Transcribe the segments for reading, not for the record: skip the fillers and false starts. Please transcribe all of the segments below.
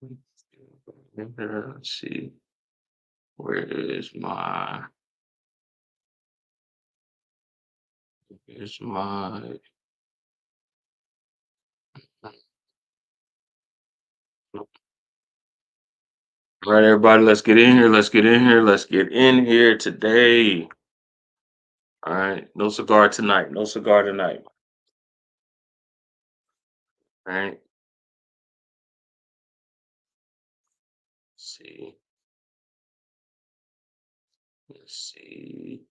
Let's see. Where is my? Here's my. All right, everybody, let's get in here. Let's get in here. Let's get in here today. All right, no cigar tonight. No cigar tonight. All right. Let's see. Let's see.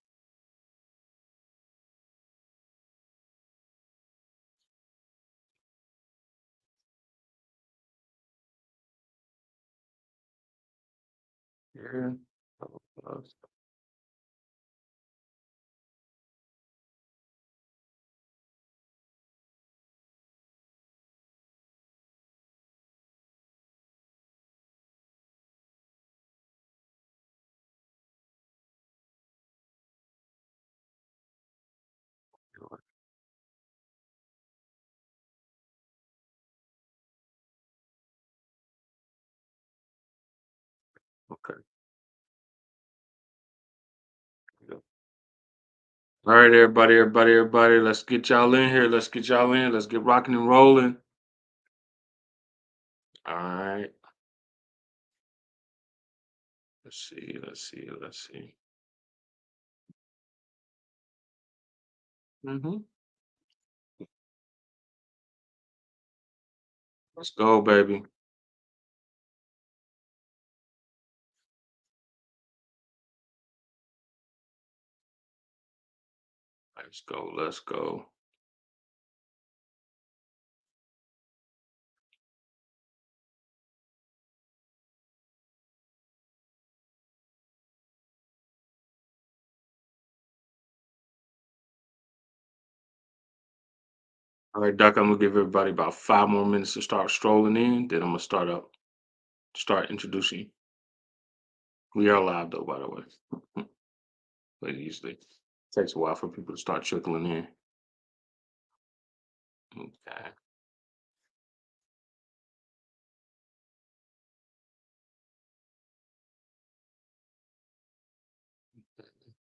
Here. Okay. All right, everybody. Let's get y'all in here. Let's get y'all in. Let's get rocking and rolling. All right. Let's see. Let's see. Let's see. Mm-hmm. Let's go, baby. Let's go. Let's go. All right, Doc. I'm gonna give everybody about 5 more minutes to start strolling in. Then I'm gonna start introducing. We are live though, by the way. But it usually takes a while for people to start trickling in. Okay.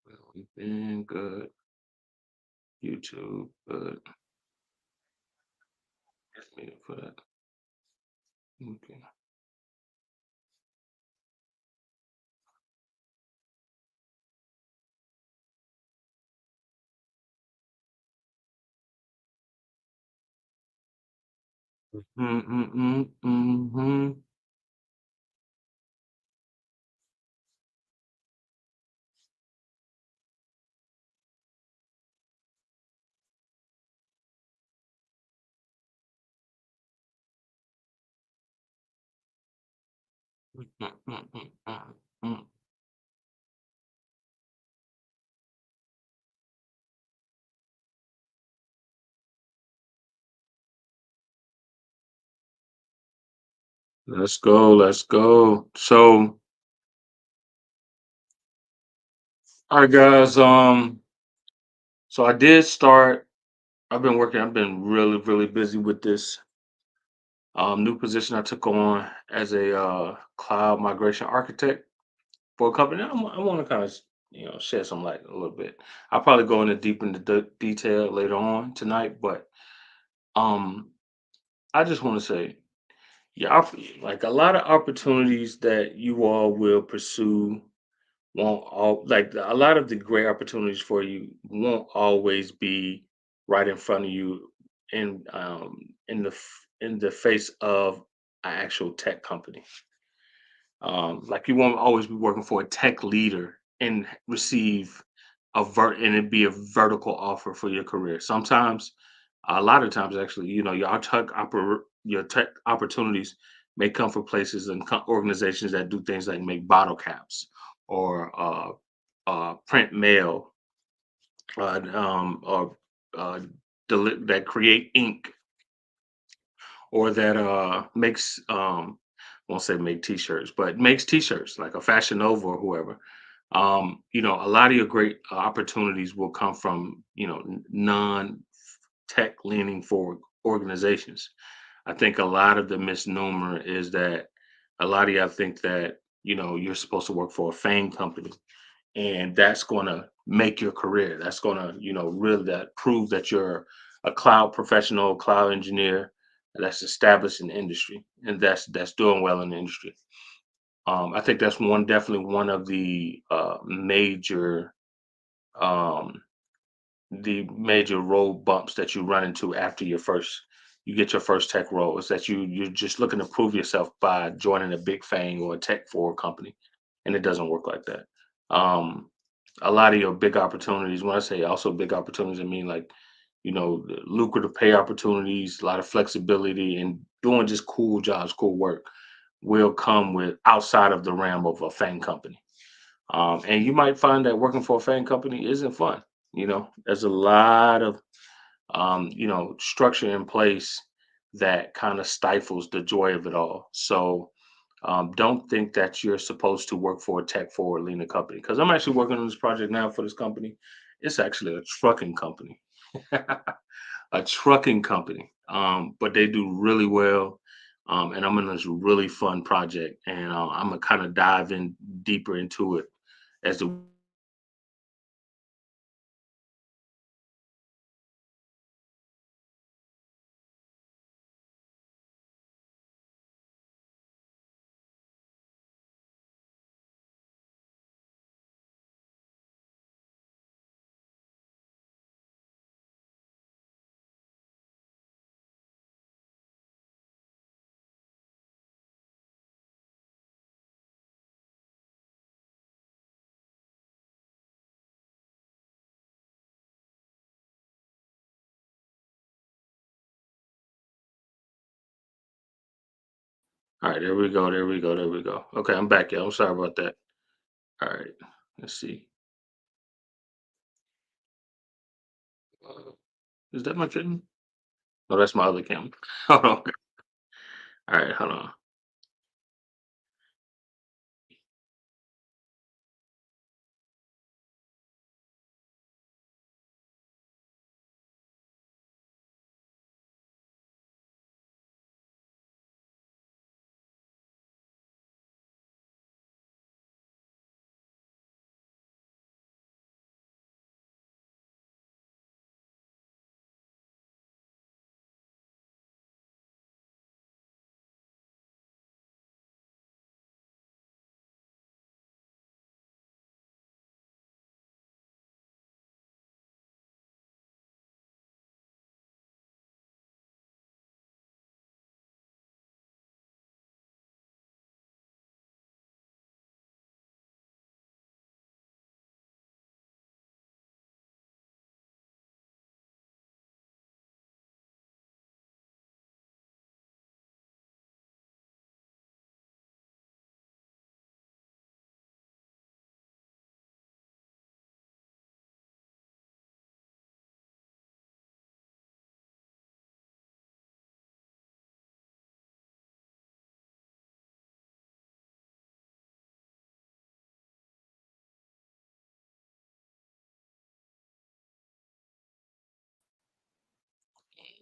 Well, we've been good. YouTube, good. Just meeting for that. Okay. Mm-hmm. Let's go. Let's go. So, all right, guys. So I did start. I've been working. I've been really, really busy with this new position I took on as a cloud migration architect for a company. I want to kind of shed some light a little bit. I'll probably go into deep into detail later on tonight, but um, I just want to say, yeah, like a lot of opportunities that you all will pursue won't all like a lot of the great opportunities for you won't always be right in front of you in in the face of an actual tech company. Like you won't always be working for a tech leader and receive and it be a vertical offer for your career. Sometimes, a lot of times, actually, your tech opportunities may come from places and organizations that do things like make bottle caps or print mail or uh, that create ink or that makes won't say make t-shirts, but makes t-shirts like a Fashion Nova or whoever. A lot of your great opportunities will come from non-tech leaning forward organizations. I think a lot of the misnomer is that A lot of y'all think that, you're supposed to work for a FANG company and that's going to make your career. That's going to, really that prove that you're a cloud professional, cloud engineer that's established in the industry and that's doing well in the industry. I think that's definitely one of um, the major road bumps that you run into after you get your first tech role is that you're just looking to prove yourself by joining a big FANG or a tech forward company, and it doesn't work like that. Um, a lot of your big opportunities, when I say also big opportunities, I mean like, the lucrative pay opportunities, a lot of flexibility, and doing just cool jobs, cool work will come with outside of the realm of a FANG company. And you might find that working for a FANG company isn't fun. There's a lot of structure in place that kind of stifles the joy of it all. So don't think that you're supposed to work for a tech forward leaning company because I'm actually working on this project now for this company. It's actually a trucking company, a trucking company, but they do really well. And I'm in this really fun project, and I'm gonna kind of dive in deeper into it as the All right, there we go, there we go, there we go. Okay, I'm back, y'all. I'm sorry about that. All right, let's see. Uh, is that my phone? No, that's my other camera. Hold on. All right, hold on.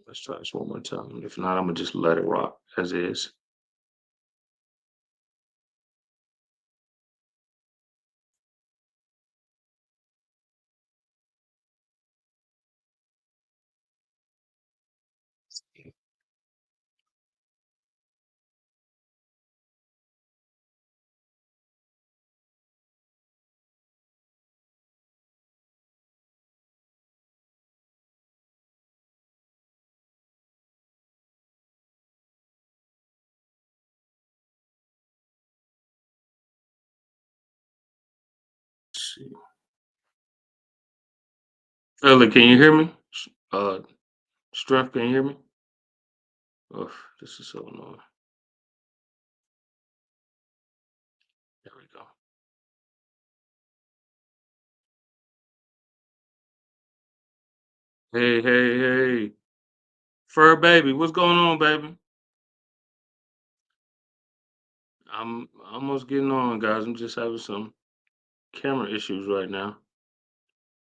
Let's try this one more time. If not, I'm gonna just let it rock as is. Let's see. Fella, can you hear me? Strength, can you hear me? Oh, this is so annoying. There we go. Hey, hey, hey. Fur baby, what's going on, baby? I'm almost getting on, guys. I'm just having some camera issues right now,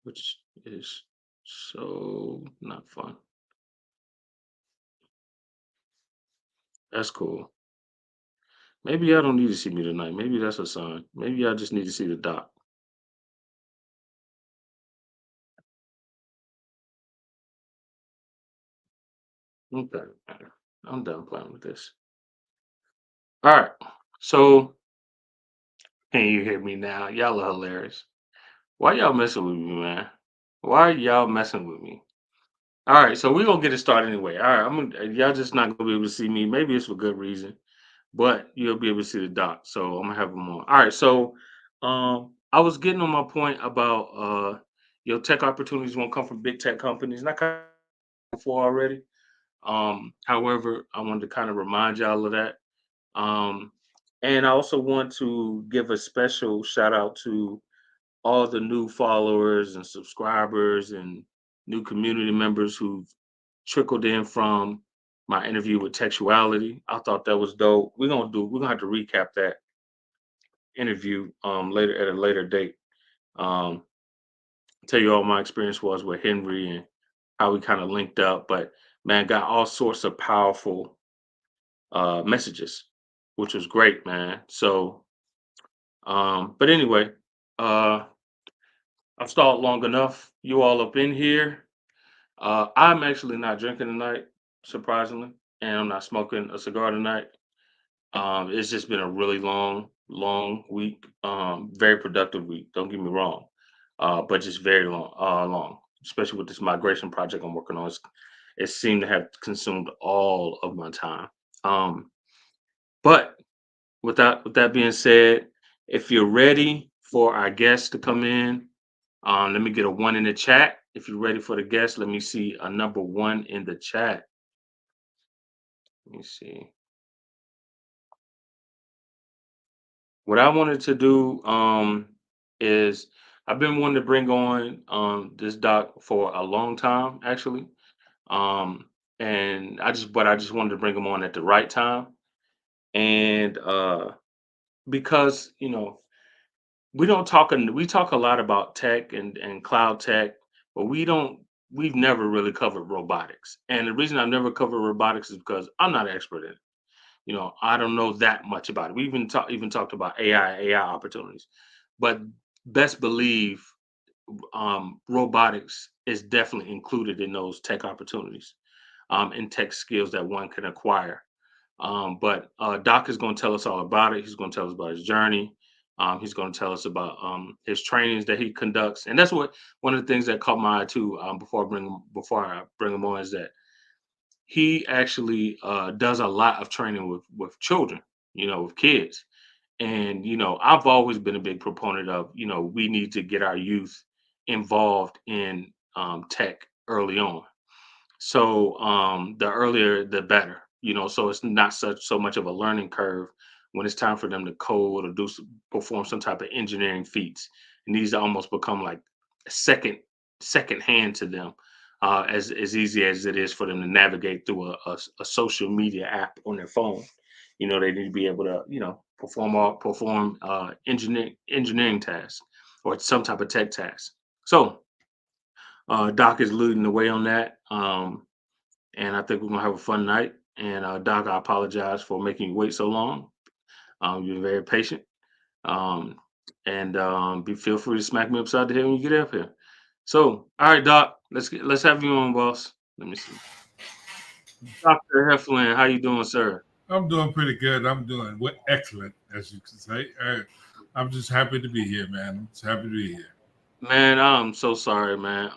which is so not fun. That's cool. Maybe y'all don't need to see me tonight. Maybe that's a sign. Maybe y'all just need to see the doc. Okay, I'm done playing with this. All right. So can you hear me now? Y'all are hilarious. Why y'all messing with me, man? Why are y'all messing with me? All right, so we're gonna get it started anyway. All right, I'm gonna y'all just not gonna be able to see me. Maybe it's for good reason, but you'll be able to see the doc. So I'm gonna have them on. All right, so I was getting on my point about your tech opportunities won't come from big tech companies, and I kind of before already. However, I wanted to kind of remind y'all of that. Um, and I also want to give a special shout out to all the new followers and subscribers and new community members who've trickled in from my interview with Textuality. I thought that was dope. We're gonna have to recap that interview later at a later date. Um tell you all my experience was with Henry and how we kind of linked up. But man, got all sorts of powerful messages, which was great, man. So but anyway, uh I've stalled long enough. You all up in here. I'm actually not drinking tonight, surprisingly, and I'm not smoking a cigar tonight. It's just been a really long week. Very productive week. Don't get me wrong, but just very long. Especially with this migration project I'm working on, it seemed to have consumed all of my time. Um, but with that being said, if you're ready for our guests to come in, let me get a one in the chat. If you're ready for the guest, let me see a number one in the chat. Let me see. What I wanted to do is I've been wanting to bring on this doc for a long time, actually. Um, and I just wanted to bring him on at the right time. And because, we talk a lot about tech and cloud tech, but we've never really covered robotics. And the reason I've never covered robotics is because I'm not an expert in it. I don't know that much about it. We even talked about AI opportunities, but best believe robotics is definitely included in those tech opportunities, and tech skills that one can acquire. But Doc is going to tell us all about it. He's going to tell us about his journey. He's going to tell us about his trainings that he conducts, and that's what one of the things that caught my eye too. Before I bring him on is that he actually does a lot of training with children, with kids. And I've always been a big proponent of we need to get our youth involved in tech early on. So the earlier the better, so it's not so much of a learning curve when it's time for them to code or perform some type of engineering feats. It needs to almost become like second second hand to them, as easy as it is for them to navigate through a social media app on their phone. They need to be able to perform engineering tasks or some type of tech task. So Doc is leading the way on that. And I think we're gonna have a fun night. And Doc, I apologize for making you wait so long. You're very patient. Um, and be feel free to smack me upside the head when you get up here. So, all right, Doc, let's have you on, boss. Let me see. Dr. Heflin, how you doing, sir? I'm doing pretty good. I'm doing excellent, as you can say. I'm just happy to be here, man. I'm just happy to be here. Man, I'm so sorry, man.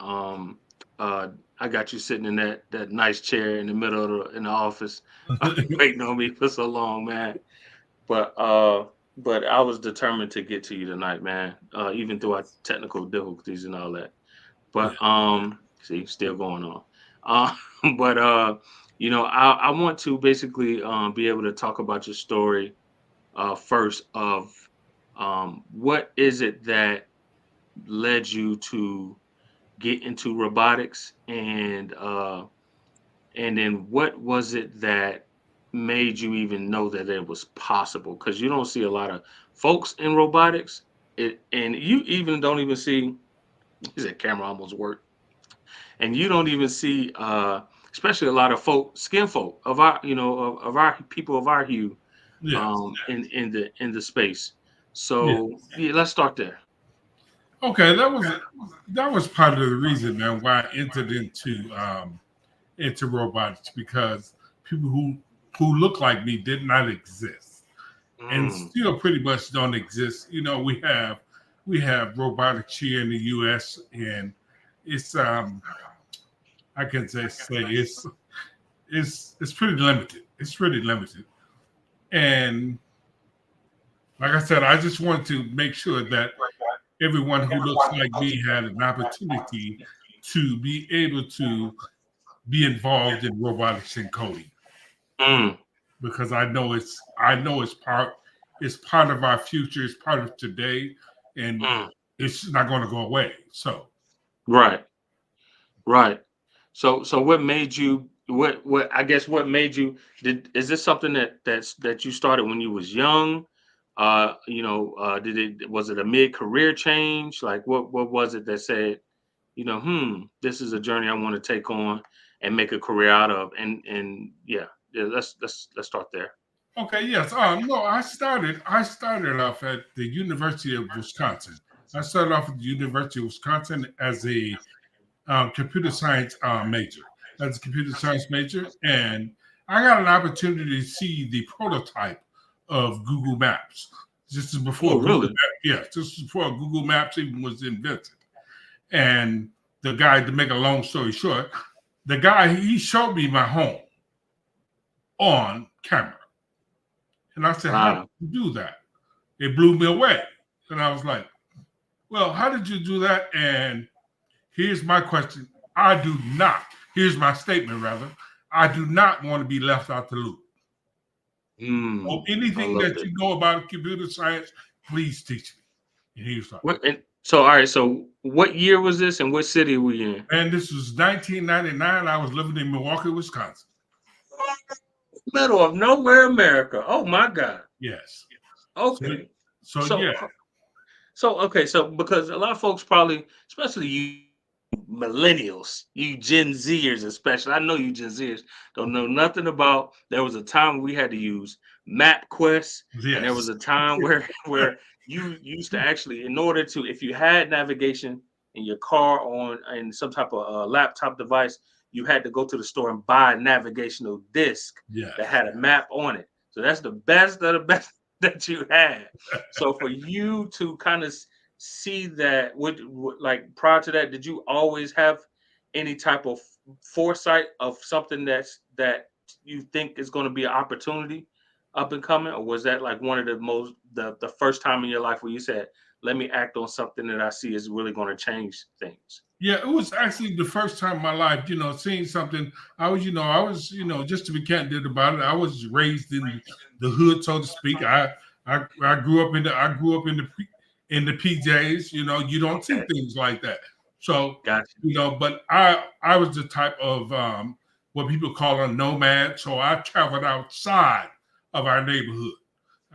Uh, I got you sitting in that nice chair in the middle of in the office, waiting on me for so long, man. But I was determined to get to you tonight, man. Even through our technical difficulties and all that. Yeah. But see, still going on. Uh, but I want to basically be able to talk about your story first of what is it that led you to get into robotics, and then what was it that made you even know that it was possible? Because you don't see a lot of folks in robotics. And you even don't even see, he said camera almost worked. And you don't even see especially a lot of skin folk of our, of our people of our hue. Yes. in the space. Yeah. So yeah, let's start there. Okay, that was part of the reason, man, why I entered into robotics, because people who look like me did not exist, and Mm, still pretty much don't exist. We have robotics here in the U.S., and it's I can say it's pretty limited. It's pretty limited, and like I said, I just want to make sure that everyone who looks like me had an opportunity to be able to be involved in robotics and coding, mm, because I know it's part of our future, it's part of today, and mm. it's not going to go away. So Right, right. So what made you what I guess what made you did is this something that you started when you was young? Did it was it a mid-career change? Like what was it that said, this is a journey I want to take on and make a career out of? And yeah, let's start there. okay, yes. No, I started off at the University of Wisconsin. I started off at the University of Wisconsin as a computer science major, and I got an opportunity to see the prototype of Google Maps. This is before Oh, Google really? Maps, yes, this is before Google Maps even was invented. And the guy, to make a long story short, the guy, he showed me my home on camera, and I said, "How did Wow. you do that?" It blew me away, and I was like, "Well, how did you do that?" And here's my question. I do not, here's my statement rather. I do not want to be left out the loop. So I anything love that it. you know about computer science, please teach me. And he was like, All right, so what year was this and what city were you in? man, this was 1999. I was living in Milwaukee, Wisconsin. Middle of nowhere, America. Oh my God. Yes. So, Okay. so So yeah, so because a lot of folks probably, especially you millennials, you Gen Zers especially. I know you Gen Zers don't know nothing about. There was a time we had to use MapQuest, and there was yes, a time where where you used to actually, in order to, if you had navigation in your car on in some type of laptop device, you had to go to the store and buy a navigational disc that yes. had a map on it. So that's the best of the best that you had. So for you to kind of see that, like prior to that, did you always have any type of foresight of something that you think is going to be an opportunity up and coming, or was that like one of the first time in your life where you said, let me act on something that I see is really going to change things? Yeah, it was actually the first time in my life, seeing something. Just to be candid about it, I was raised in the hood, so to speak. I grew up in the PJs. You don't see Okay, things like that. So, gotcha. but I was the type of what people call a nomad. So I traveled outside of our neighborhood.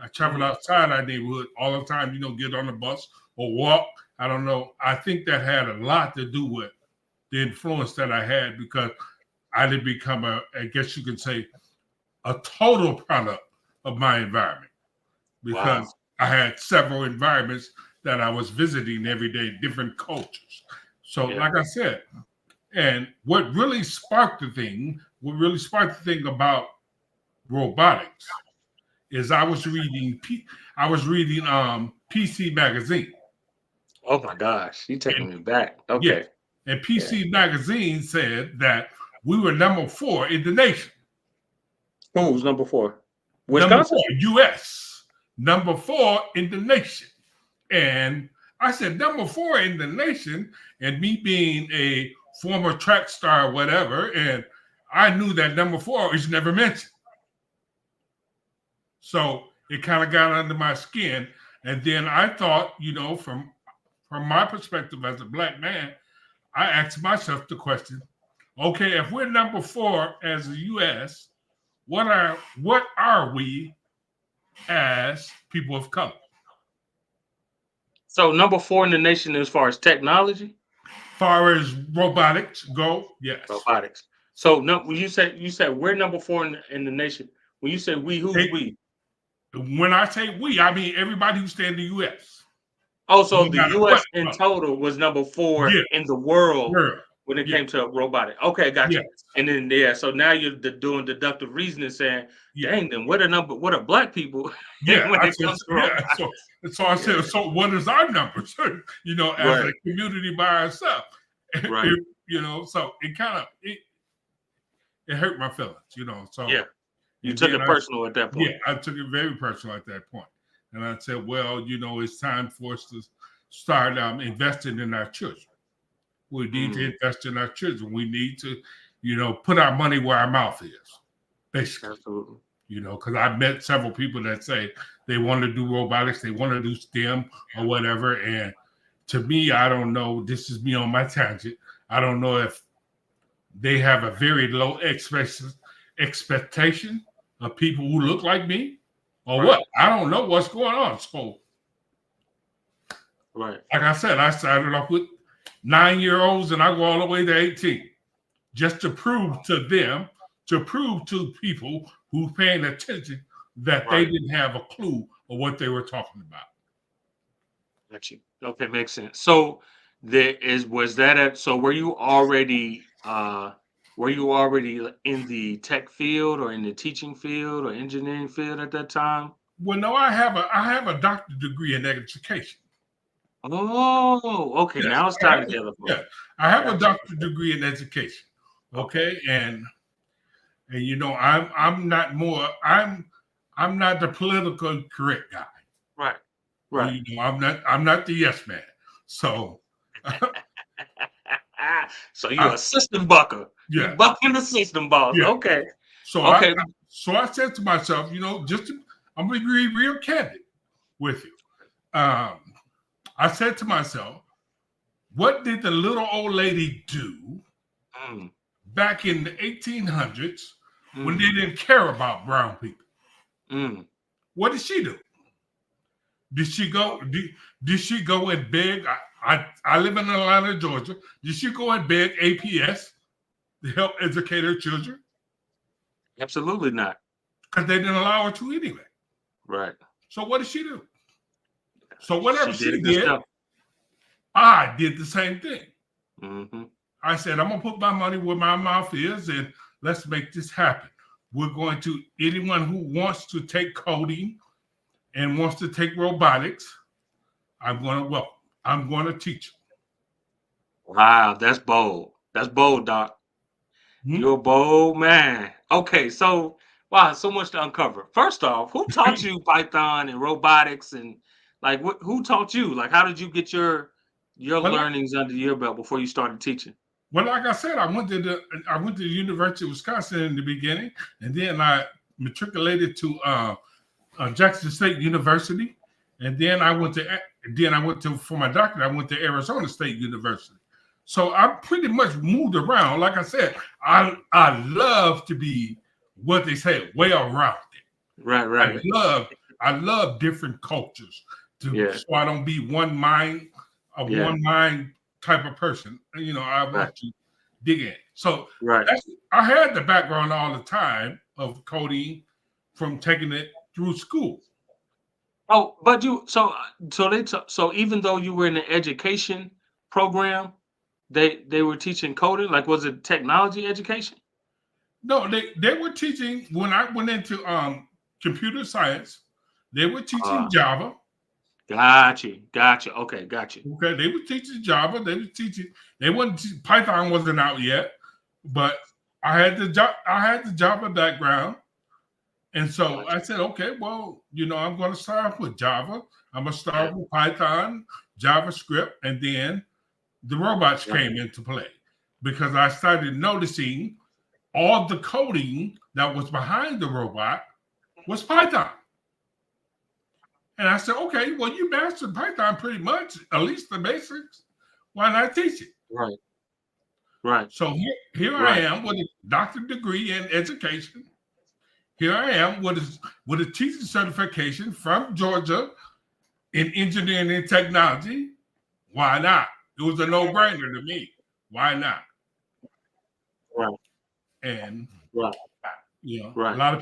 I traveled Mm, outside our neighborhood all the time, get on the bus or walk. I don't know. I think that had a lot to do with the influence that I had, because I did become I guess you could say, a total product of my environment, wow. because I had several environments that I was visiting every day, different cultures. So, Yeah. like I said, and what really sparked the thing about robotics is I was reading PC Magazine. Oh my gosh, you And taking me back. yes, Okay. and Yeah. PC Magazine said that we were number 4 in the nation. Who was number four? Number Wisconsin? 4, US. Number 4 in the nation. And I said, number 4 in the nation, and me being a former track star or whatever, and I knew that number 4 is never mentioned. So it kind of got under my skin. And then I thought, from my perspective as a black man, I asked myself the question, okay, if we're number 4 as the US, what are we as people of color? So number four in the nation as far as technology? Far as robotics go, yes. Robotics. So no, when you said we're number four in the nation. When you say we, who's They we? When I say we, I mean everybody who stay in the U.S. Oh, so No the matter what US in color. total was number 4 Yeah, in the world girl. when it Yeah, came to robotic. Okay, gotcha. yes, And then yeah, so now you're doing deductive reasoning, saying, yeah, "Dang, then what are black people yeah. when I it said, comes to yeah. So, robotics?" so I Yeah, said, so what is our numbers? As a right, community by ourselves. right. So it kind of it hurt my feelings. So Yeah, you and took then it personal at that point. I took it very personal at that point, and I said, well, it's time for us to start investing in our children. We need to Mm, invest in our children. We need to, put our money where our mouth is, basically. absolutely. Because I've met several people that say they want to do robotics, they want to do STEM or whatever. And to me, I don't know. This is me on my tangent. I don't know if they have a very low expectation of people who look like me or Right, what. I don't know what's going on. So, right. like I said, I started off with 9-year-olds and I go all the way to 18 just to prove to them, to prove to people who paying attention that they Right. didn't have a clue of what they were talking about. Got you. Okay, makes sense. So there is was that at so were you already in the tech field or in the teaching field or engineering field at that time? Well, no, I have a doctorate degree in education. Oh, okay. Yes, Now it's I tying have, together for yeah, me. I have a Gotcha. doctorate degree in education. Okay. Okay, and I'm not the political correct guy. Right. Right. I'm not the yes man. So So you're I a system bucker. You yeah, bucking the system boss. yeah. Okay. So I Okay. so I said to myself, I'm gonna be real candid with you. Um, I said to myself, what did the little old lady do Mm, back in the 1800s when they mm, didn't care about brown people? mm. What did she do? Did she go? Did she go and beg? I live in Atlanta, Georgia. Did she go and beg APS to help educate her children? Absolutely not. Because they didn't allow her to anyway. Right. So what did she do? So whatever She did she it did, herself. I did the same thing. Hmm. I said, I'm gonna put my money where my mouth is, and let's make this happen. We're going to anyone who wants to take coding and wants to take robotics, I'm going to welcome. I'm going to teach Wow, that's bold. That's bold, Doc. them. You're a bold man. Okay, so wow, so much to uncover. First off, who taught you Python and robotics and like who taught you? Like how did you get your Well, learnings under your belt before you started teaching? like I said, I went to the University of Wisconsin in the beginning, and then I matriculated to Jackson State University, and then I went to for my doctorate. I went to Arizona State University. So I pretty much moved around. Like I said, I love to be what they say well-rounded. Right, I right. love I love different cultures Yeah, so I don't be a yeah, one mind type of person. I right, want to dig in. So right. I had the background all the time of coding from taking it through school. Oh, but you so even though you were in the education program, they were teaching coding. Like was it technology education? No, they were teaching when I went into computer science. They were teaching Uh, Java. got you, got you. Okay, got you. Okay, they were teaching Java. They were teaching. They wasn't Python wasn't out yet, but I had the Java background, and so Got I you. said, okay, well, I'm going to start off with Java. I'm going to Yeah, start with Python, JavaScript, and then the robots yeah, came into play because I started noticing all the coding that was behind the robot was Python. And I said, okay, well, you mastered Python pretty much, at least the basics. Why not teach it? right, right, So here I right. am with a doctorate degree in education. Here I am with a teaching certification from Georgia in engineering and technology. Why not? It was a no-brainer to me. Why not? Right, And right, a right. lot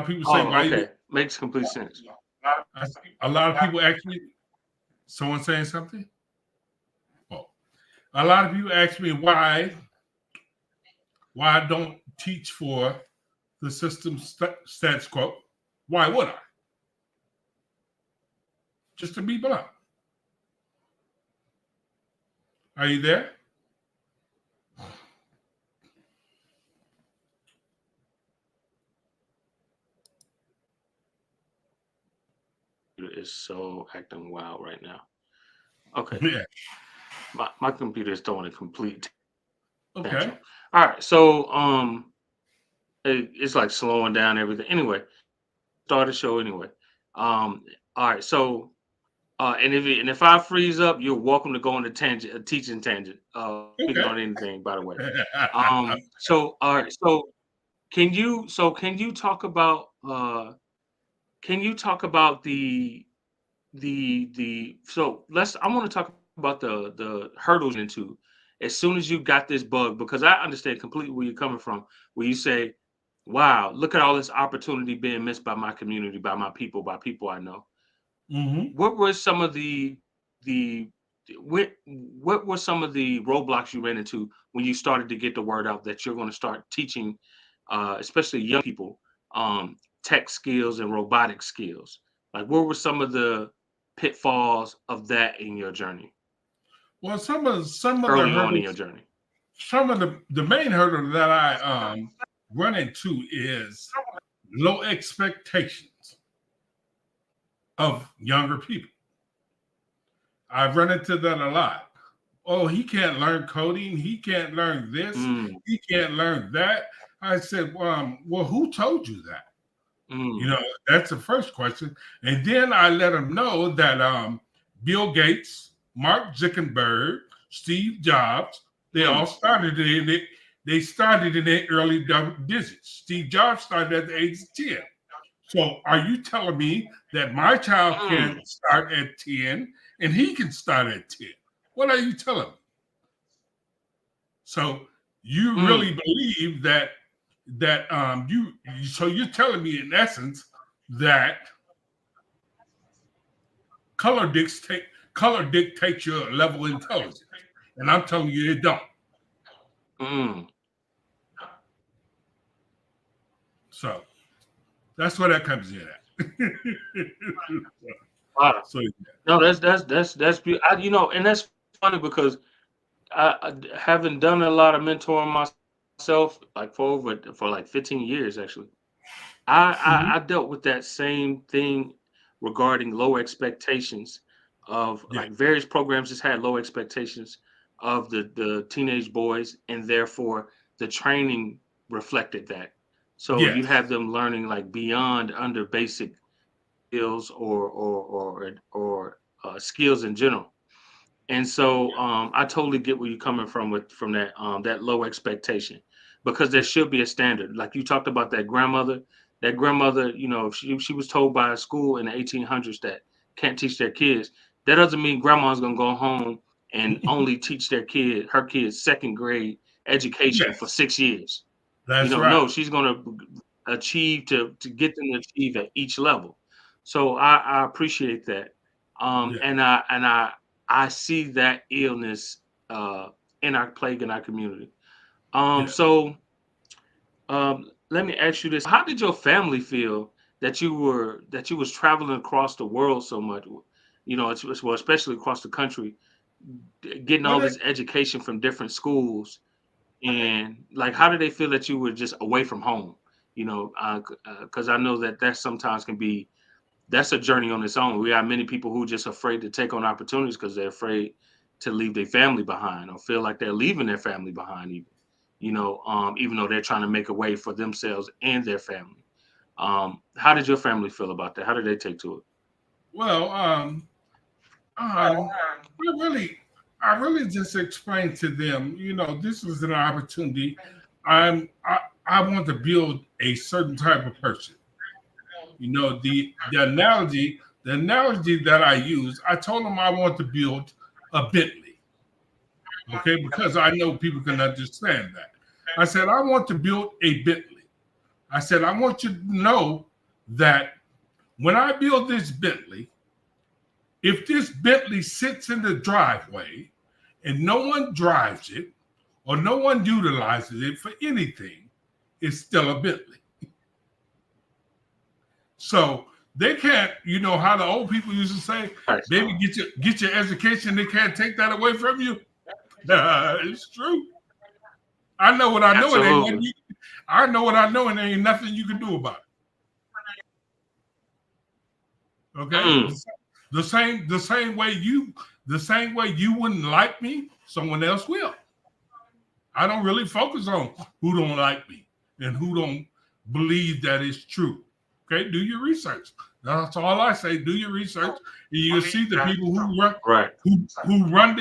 of people say, Oh, why you okay. Makes complete sense. A lot of people actually, someone saying something? Oh, a lot of people ask me why I don't teach for the system status quo. Why would I? Just to be blunt. Are you there? It is so acting wild right now. Okay, Yeah. my computer is throwing a complete Okay. tantrum. All right, so it's like slowing down everything. Anyway, start the show anyway. All right, so and if I freeze up, you're welcome to go on a tangent, a teaching tangent. Speaking Okay. on anything, by the way. So all right, so can you talk about the so let's I want to talk about the hurdles into as soon as you got this bug, because I understand completely where you're coming from, where you say, wow, look at all this opportunity being missed by my community, by people I know. Hmm. What were some of the what were some of the roadblocks you ran into when you started to get the word out that you're going to start teaching, especially young people, tech skills and robotic skills? Like, what were some of the pitfalls of that in your journey, Well, some of the early on in your hurdles, journey? some of the main hurdle that I run into is low expectations of younger people. I've run into that a lot. Oh, he can't learn coding. He can't learn this. Mm, He can't learn that. I said, well, who told you that? You mm, know, that's the first question. And then I let them know that Bill Gates, Mark Zuckerberg, Steve Jobs, they all mm, started in it. They started in their early double digits. Steve Jobs started at the age of 10. So are you telling me that my child mm, can start at 10 and he can start at 10? What are you telling me? So you really mm, believe that so you're telling me in essence that color dictate color dictates your level of intelligence. And I'm telling you it don't. mm. So that's where that comes in at. Wow. So No, that's and that's funny because having done a lot of mentoring myself, like for like 15 years actually, mhm, I dealt with that same thing regarding low expectations of yeah, like various programs just had low expectations of the teenage boys, and therefore the training reflected that. So you yes, have them learning like beyond under basic skills or skills in general. And so I totally get where you're coming from from that low expectation, because there yeah, should be a standard. Like you talked about that grandmother, if she was told by a school in the 1800s that can't teach their kids, that doesn't mean grandma's gonna go home and only teach her kids second grade education for yes, 6 years. that's right. No, she's gonna achieve to get them to achieve at each level. So I appreciate that. Yeah, And I see that illness uh in our plague in our community. yeah. So let me ask you this. How did your family feel that you was traveling across the world so much? Well, especially across the country, getting Well, all this education from different schools, and like, how did they feel that you were just away from home? Because I know that sometimes can be that's a journey on its own. We have many people who just afraid to take on opportunities because they're afraid to leave their family behind or feel like they're leaving their family behind, even though they're trying to make a way for themselves and their family. How did your family feel about that? How did they take to it? well, I really, I really just explained to them, this is an opportunity. I'm, I, I want to build a certain type of person. The analogy that I use, I told them I want to build a Bentley, okay, because I know people can understand that. I said I want to build a Bentley. I said I want you to know that when I build this Bentley, if this Bentley sits in the driveway and no one drives it or no one utilizes it for anything, it's still a Bentley. So they can't, you know how the old people used to say, Right. baby, get your education, they can't take that away from you. It's true. I know what I know, and ain't nothing Absolutely. you, I know what I know, and there ain't nothing you can do about it. Okay? Mm. The same way you wouldn't like me, someone else will. I don't really focus on who don't like me and who don't believe that it's true. Okay, do your research. That's all I say. Do your research, and you'll see the people Right. who run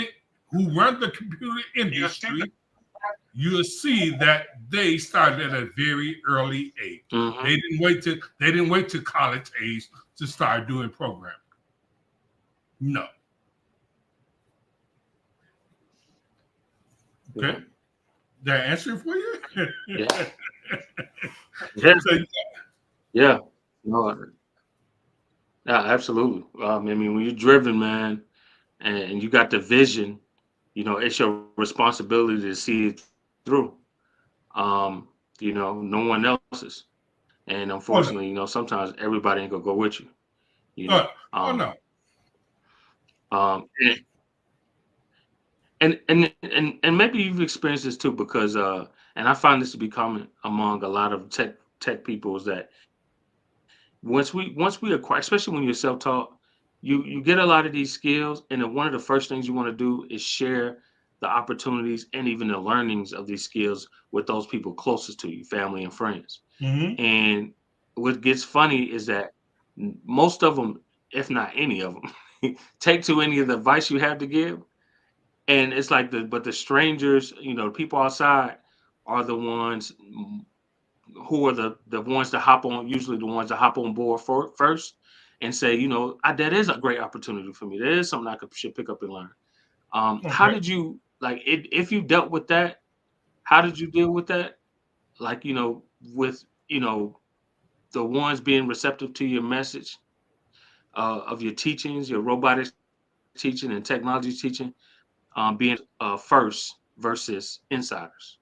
the computer industry. You'll see that they started at a very early age. Mm-hmm. They didn't wait to college age to start doing programming. No. Yeah. Okay. Did I answer it for you? Yeah. Yeah. So, Yeah. No. Yeah. Absolutely. I mean, when you're driven, man, and you got the vision, it's your responsibility to see it through. Um, no one else's. And oh no. unfortunately, sometimes everybody ain't gonna go with you. You Oh, know. oh no. Um, and, and maybe you've experienced this too, because and I find this to be common among a lot of tech people is that once we acquire, especially when you're self-taught, you get a lot of these skills, and then one of the first things you want to do is share the opportunities and even the learnings of these skills with those people closest to you, family and friends. Hmm. And what gets funny is that most of them, if not any of them, take to any of the advice you have to give, and it's like the strangers, people outside are the ones who are the ones that hop on, usually the ones that hop on board for first and say, that is a great opportunity for me. That is something should pick up and learn. How Okay. did you like it if you dealt with that? How did you deal with that? Like, with the ones being receptive to your message of your teachings, your robotics teaching and technology teaching, being first versus insiders.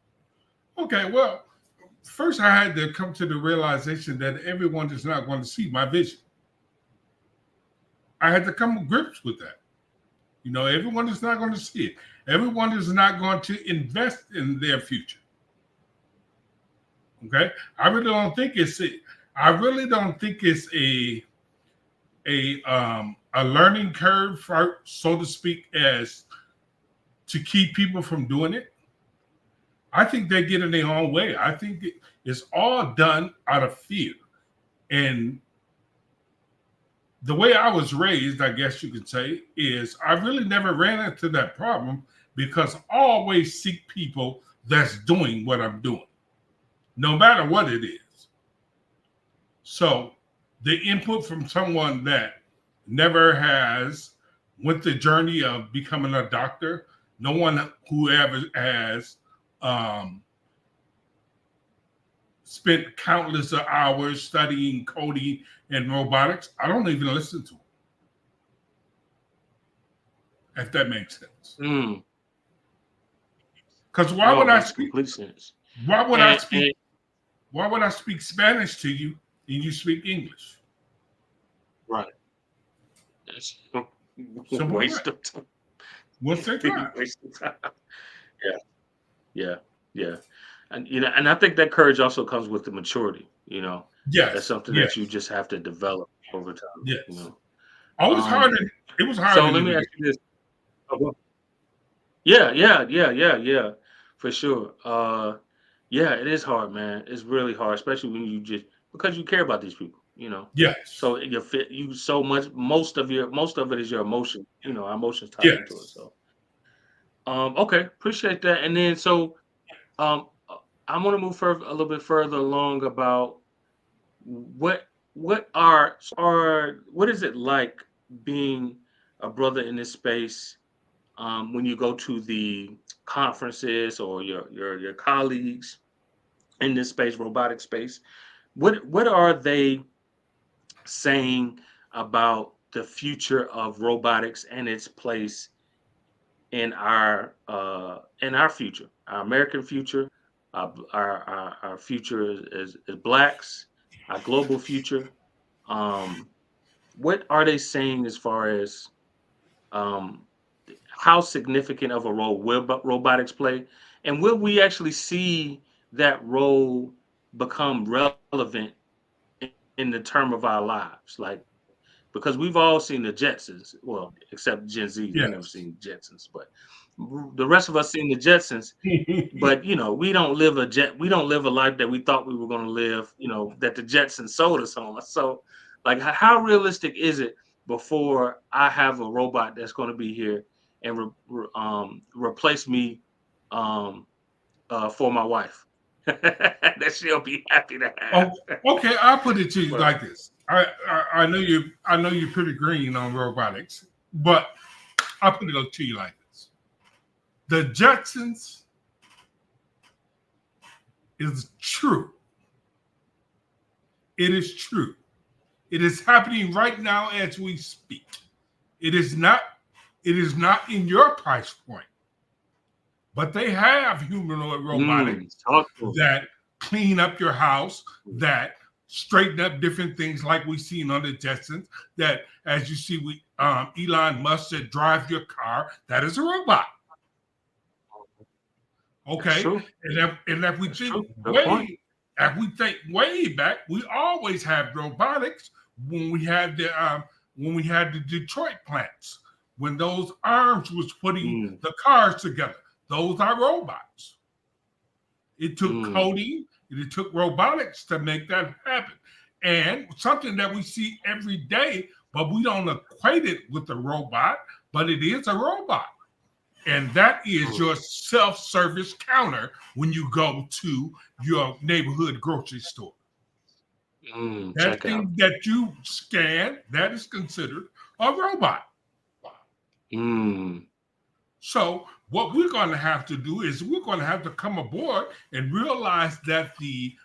Okay. Well, first I had to come to the realization that everyone is not going to see my vision. I had to come to grips with that. You know, everyone is not going to see it. Everyone is not going to invest in their future. Okay. I really don't think it's a learning curve, for, so to speak, as to keep people from doing it. I think they get in their own way. I think it's all done out of fear. And the way I was raised, I guess you could say, is I really never ran into that problem because I always seek people that's doing what I'm doing, no matter what it is. So the input from someone that never has went the journey of becoming a doctor, no one who ever has um, spent countless of hours studying coding and robotics, I don't even listen to them, if that makes sense. Mm, Because no, makes complete sense. why would I And, speak why would I speak Spanish to you and you speak English? right, that's Simple as that. waste of time. What's their time? Waste of time. Yeah, yeah, yeah. And and I think that courage also comes with the maturity. That's Yes, something that you yes, just have to develop over time. yes. I was hard Um. in, it was hard So in let the me ask beginning. you this. Yeah, yeah, yeah, yeah, yeah, for sure. Yeah, it is hard, man. It's really hard, especially when you just because you care about these people. Yes, So you fit you so much. Most of it is your emotion. Our emotions tied into it. yes. So, okay, appreciate that. And then um, uh, I want to move a little bit further along about what what is it like being a brother in this space when you go to the conferences or your colleagues in this space, robotic space, what are they saying about the future of robotics and its place in our future, our American future, our future as blacks, our global future. Um, what are they saying as far as um, how significant of a role will robotics play, and will we actually see that role become relevant in the term of our lives? Like, because we've all seen the Jetsons, well, except Gen Zs, they never Yes. seen Jetsons, but the rest of us seen the Jetsons. But we don't live a life that we thought we were going to live. That the Jetsons sold us on. So, like, how realistic is it before I have a robot that's going to be here and replace me um, for my wife that she'll be happy to have? Oh, okay. I'll put it to you But like this. I know you're pretty green on robotics, but I'll put it to you like this. The Jetsons is true. It is true. It is happening right now as we speak. It is not. It is not in your price point, but they have humanoid robotics talk to that clean up your house, me. that straighten up different things like we've seen on the Jetsons. That, as you see, we Elon Musk that drives your car. That is a robot. That's Okay, true. and if we That's think true. Good point. way back, we always had robotics when we had the Detroit plants, when those arms was putting Mm, the cars together. Those are robots. It took mm, coding and it took robotics to make that happen. And something that we see every day, but we don't equate it with a robot, but it is a robot. And that is mm, your self-service counter when you go to your neighborhood grocery store. That check out. thing that you scan, that is considered a robot. Mm, So what we're going to have to do is we're going to have to come aboard and realize that the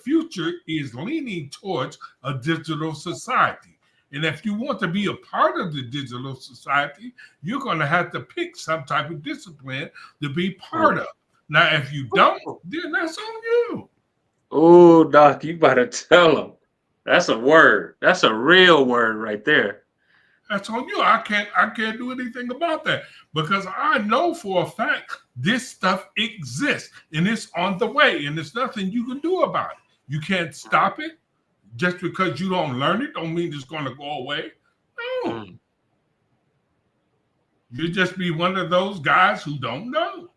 future is leaning towards a digital society. And if you want to be a part of the digital society, you're going to have to pick some type of discipline to be part mm. of. Now, if you don't, then that's on you. Oh, Doc, you better tell them. That's a word. That's a real word right there. That's on you. I can't do anything about that because I know for a fact this stuff exists and it's on the way and there's nothing you can do about it. You can't stop it just because you don't learn it. Don't mean it's going to go away. No, Mm, you just be one of those guys who don't know.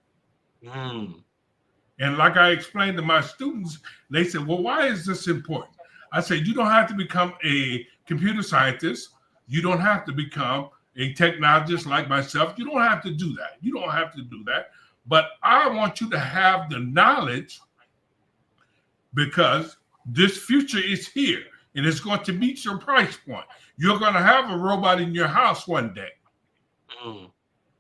mm, And like I explained to my students, they said, "Well, why is this important?" I said, "You don't have to become a computer scientist. You don't have to become a technologist like myself. You don't have to do that. You don't have to do that. But I want you to have the knowledge because this future is here and it's going to meet your price point. You're going to have a robot in your house one day. mm,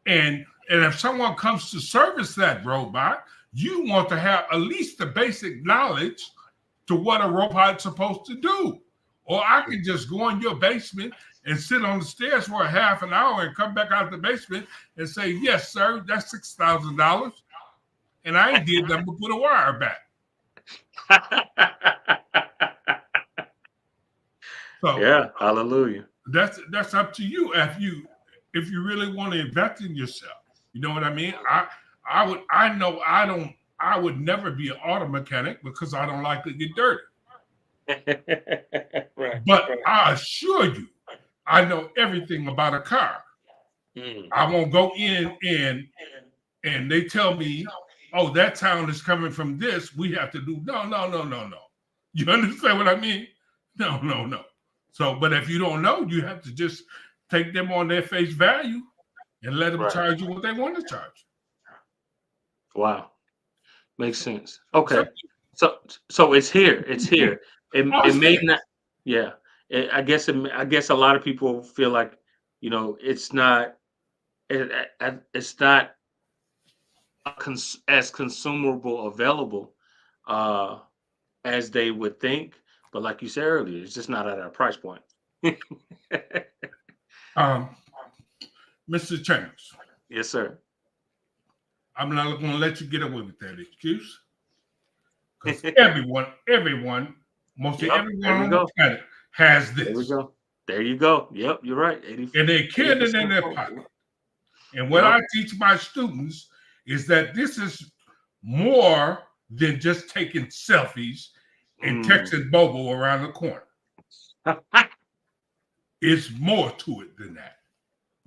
And if someone comes to service that robot, you want to have at least the basic knowledge to what a robot's supposed to do. Or I can just go in your basement and sit on the stairs for a half an hour and come back out the basement and say, "Yes, sir, that's $6,000." And I ain't did nothing but put a wire back. So yeah, hallelujah. that's up to you if you really want to invest in yourself. You know what I mean? I would never be an auto mechanic because I don't like to get dirty. Right, But right. I assure you, I know everything about a car. Mm, I won't go in and they tell me, "Oh, that sound is coming from this. We have to do." No, no, no, no, no. You understand what I mean? No, no, no. So, but if you don't know, you have to just take them on their face value and let them right. charge you what they want to charge. Wow. Makes So, sense. so Okay. So so it's here. It's here. I It was may there. not. Yeah. I guess a lot of people feel like it's not it's not as consumable available uh as they would think. But like you said earlier, it's just not at our price point. Um, Mr. Chambers, Yes, sir. I'm not going to let you get away with that excuse because everyone, mostly Yep. everyone There we on the go. planet has There we this, go. There you go. Yep. You're right. and they carry it in 80% their folks. pocket. And what Yep. I teach my students is that this is more than just taking selfies and Mm. texting Bobo around the corner. It's more to it than that.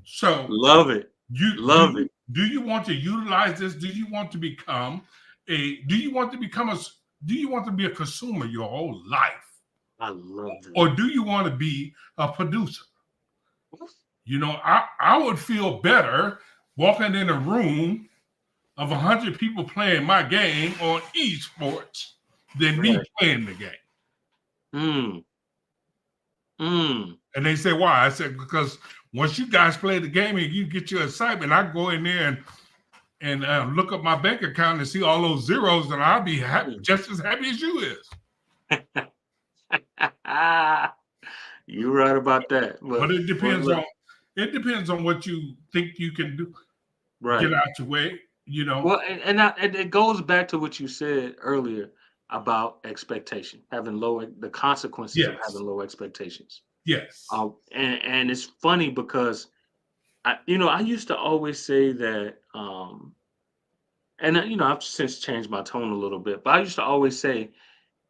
So Love it. you Love it. do you want to utilize this? Do you want to become a do you want to become a do you want to be a consumer your whole life? I love Or that. do you want to be a producer? I would feel better walking in a room of 100 people playing my game on esports than me Right. playing the game. Mm. Mm. And they say, why? I said, because once you guys play the game and you get your excitement, I go in there and look up my bank account and see all those zeros, and I'll be just as happy as you is. You're right about that. But Well, look, it depends on what you think you can do. Get right. out your way, Well, and it goes back to what you said earlier about expectation, having the consequences of Yes, having low expectations. yes, And it's funny because I used to always say that, and I've since changed my tone a little bit, but I used to always say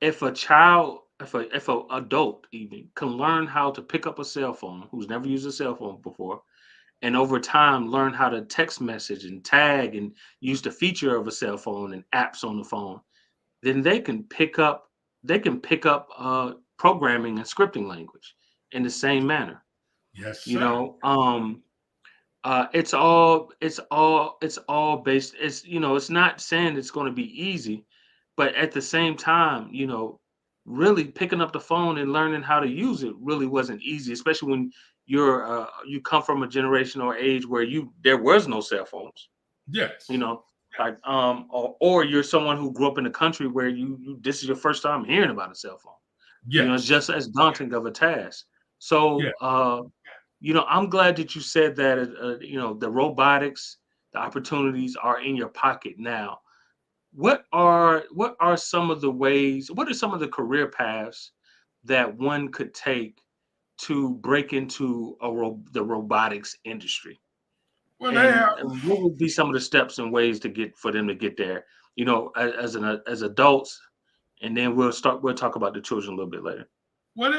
if a child, if a adult even can learn how to pick up a cell phone, who's never used a cell phone before, and over time learn how to text message and tag and use the feature of a cell phone and apps on the phone, then they can pick up programming and scripting language in the same manner. yes, You sir. know, it's all based. It's not saying it's going to be easy, but at the same time, really picking up the phone and learning how to use it really wasn't easy, especially when you come from a generation or age where there was no cell phones. You Yes, know, like or you're someone who grew up in a country where this is your first time hearing about a cell phone. It's yes, just as daunting of a task. yeah. So I'm glad that you said that, the robotics, the opportunities are in your pocket now. What are some of the ways, what are some of the career paths that one could take to break into the robotics industry? Well, they And, have and what would be some of the steps and ways for them to get there, as adults, and then we'll talk about the children a little bit later. well,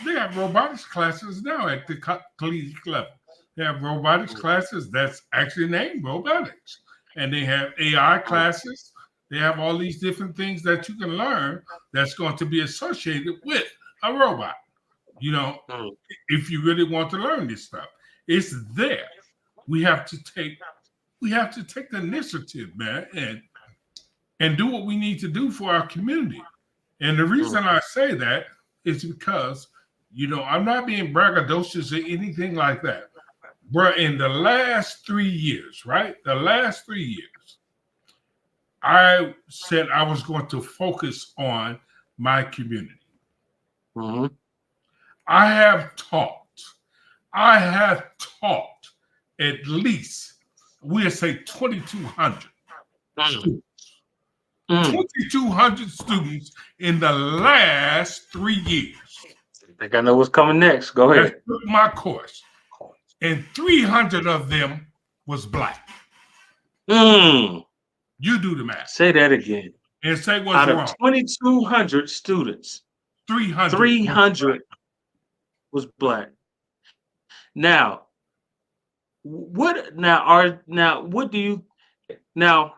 they have robotics classes now at the collegiate level. They have robotics Mm. classes that's actually named robotics, and they have AI Oh, classes. They have all these different things that you can learn that's going to be associated with a robot. You know, mm, if you really want to learn this stuff, it's there. We have to take we have to take the initiative, man, and do what we need to do for our community. And the mm, reason I say that is because, I'm not being braggadocious or anything like that. Bruh, in the last 3 years, right? The last 3 years, I said I was going to focus on my community. mhm, I have taught, I have taught at least, we'll say 2,200 mm, students. mm. 2,200 students in the last 3 years I think I know what's coming next. Go that ahead. took my course, and 300 of them was black. Mm. You do the math Say that again. and say what's Out of wrong. 2,200 students, 300 was black. 300 was black. Now, what do you now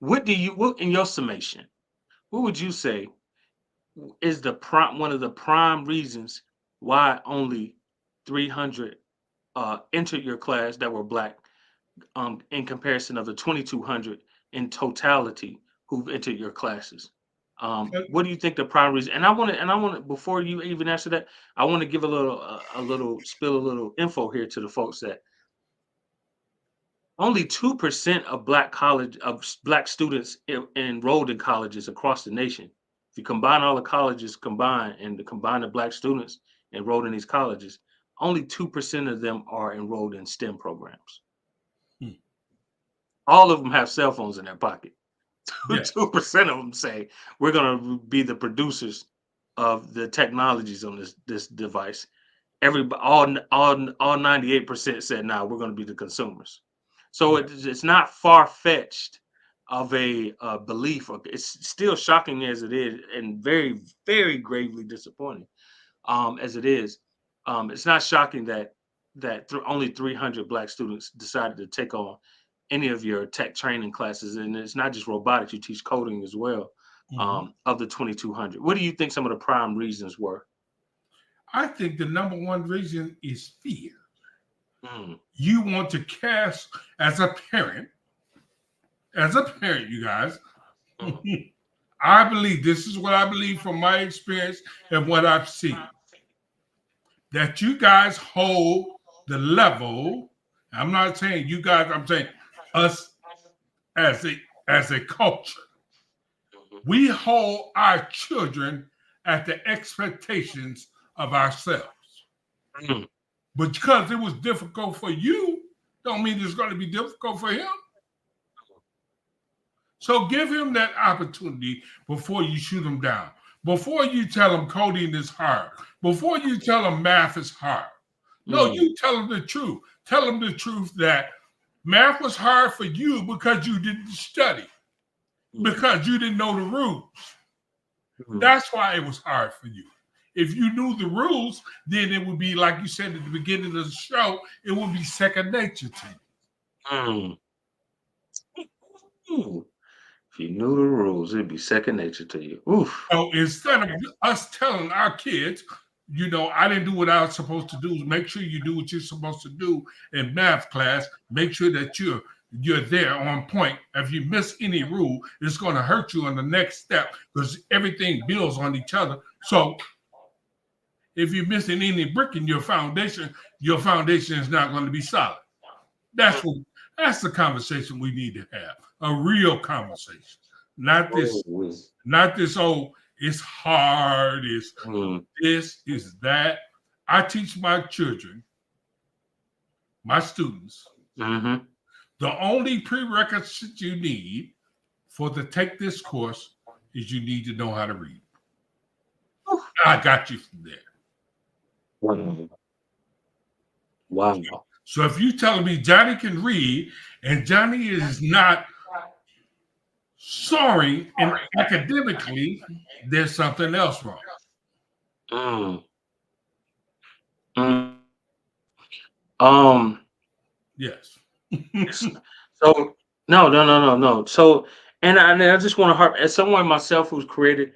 what in your summation, what would you say is one of the prime reasons why only 300 entered your class that were black, in comparison of the 2,200 in totality who've entered your classes? What do you think the prime reason? And I want to before you even answer that, I want to give a little spill a little info here to the folks that only 2% of black students enrolled in colleges across the nation If you combine all the colleges combined and combine the black students enrolled in these colleges, only 2% of them are enrolled in STEM programs. Hmm. All of them have cell phones in their pocket. Yes. 2% of them say we're going to be the producers of the technologies on this device. Everybody, all 98% said, "Now we're going to be the consumers." So Yeah. it's not far fetched of a belief. It's still shocking as it is, and very very gravely disappointing as it is. It's not shocking that only 300 black students decided to take on any of your tech training classes, and it's not just robotics. You teach coding as well. Hmm. Of the 2,200, what do you think some of the prime reasons were? I think the number one reason is fear. Mm, You want to cast as a parent, you guys. mm, I believe this is what I believe from my experience and what I've seen that you guys hold the level. I'm not saying you guys, I'm saying us as a culture. mhm, We hold our children at the expectations of ourselves. mm, But because it was difficult for you, don't mean it's going to be difficult for him. So give him that opportunity before you shoot him down. Before you tell him coding is hard. Before you tell him math is hard. No, mm, you tell him the truth. Tell him the truth that math was hard for you because you didn't study, mm, because you didn't know the rules. mm, That's why it was hard for you. If you knew the rules, then it would be like you said at the beginning of the show, it would be second nature to you. mm, mm. If you knew the rules, it'd be second nature to you. Oof. So instead of us telling our kids, I didn't do what I was supposed to do, make sure you do what you're supposed to do in math class. Make sure that you're there on point. If you miss any rule, it's going to hurt you on the next step because everything builds on each other. So if you're missing any brick in your foundation is not going to be solid. That's what that's the conversation we need to have. A real conversation. Not Oh, this, oh, it's hard, it's mm, this, is that. I teach my children, my students, mm-hmm. the only prerequisite you need for to take this course is you need to know how to read. I got you from there. Wow. Wow. So if you telling me Johnny can read and Johnny is not soaring and academically, there's something else wrong. Mm, mm. Um. Yes. s- So no. So, and I just want to harp as someone myself who's created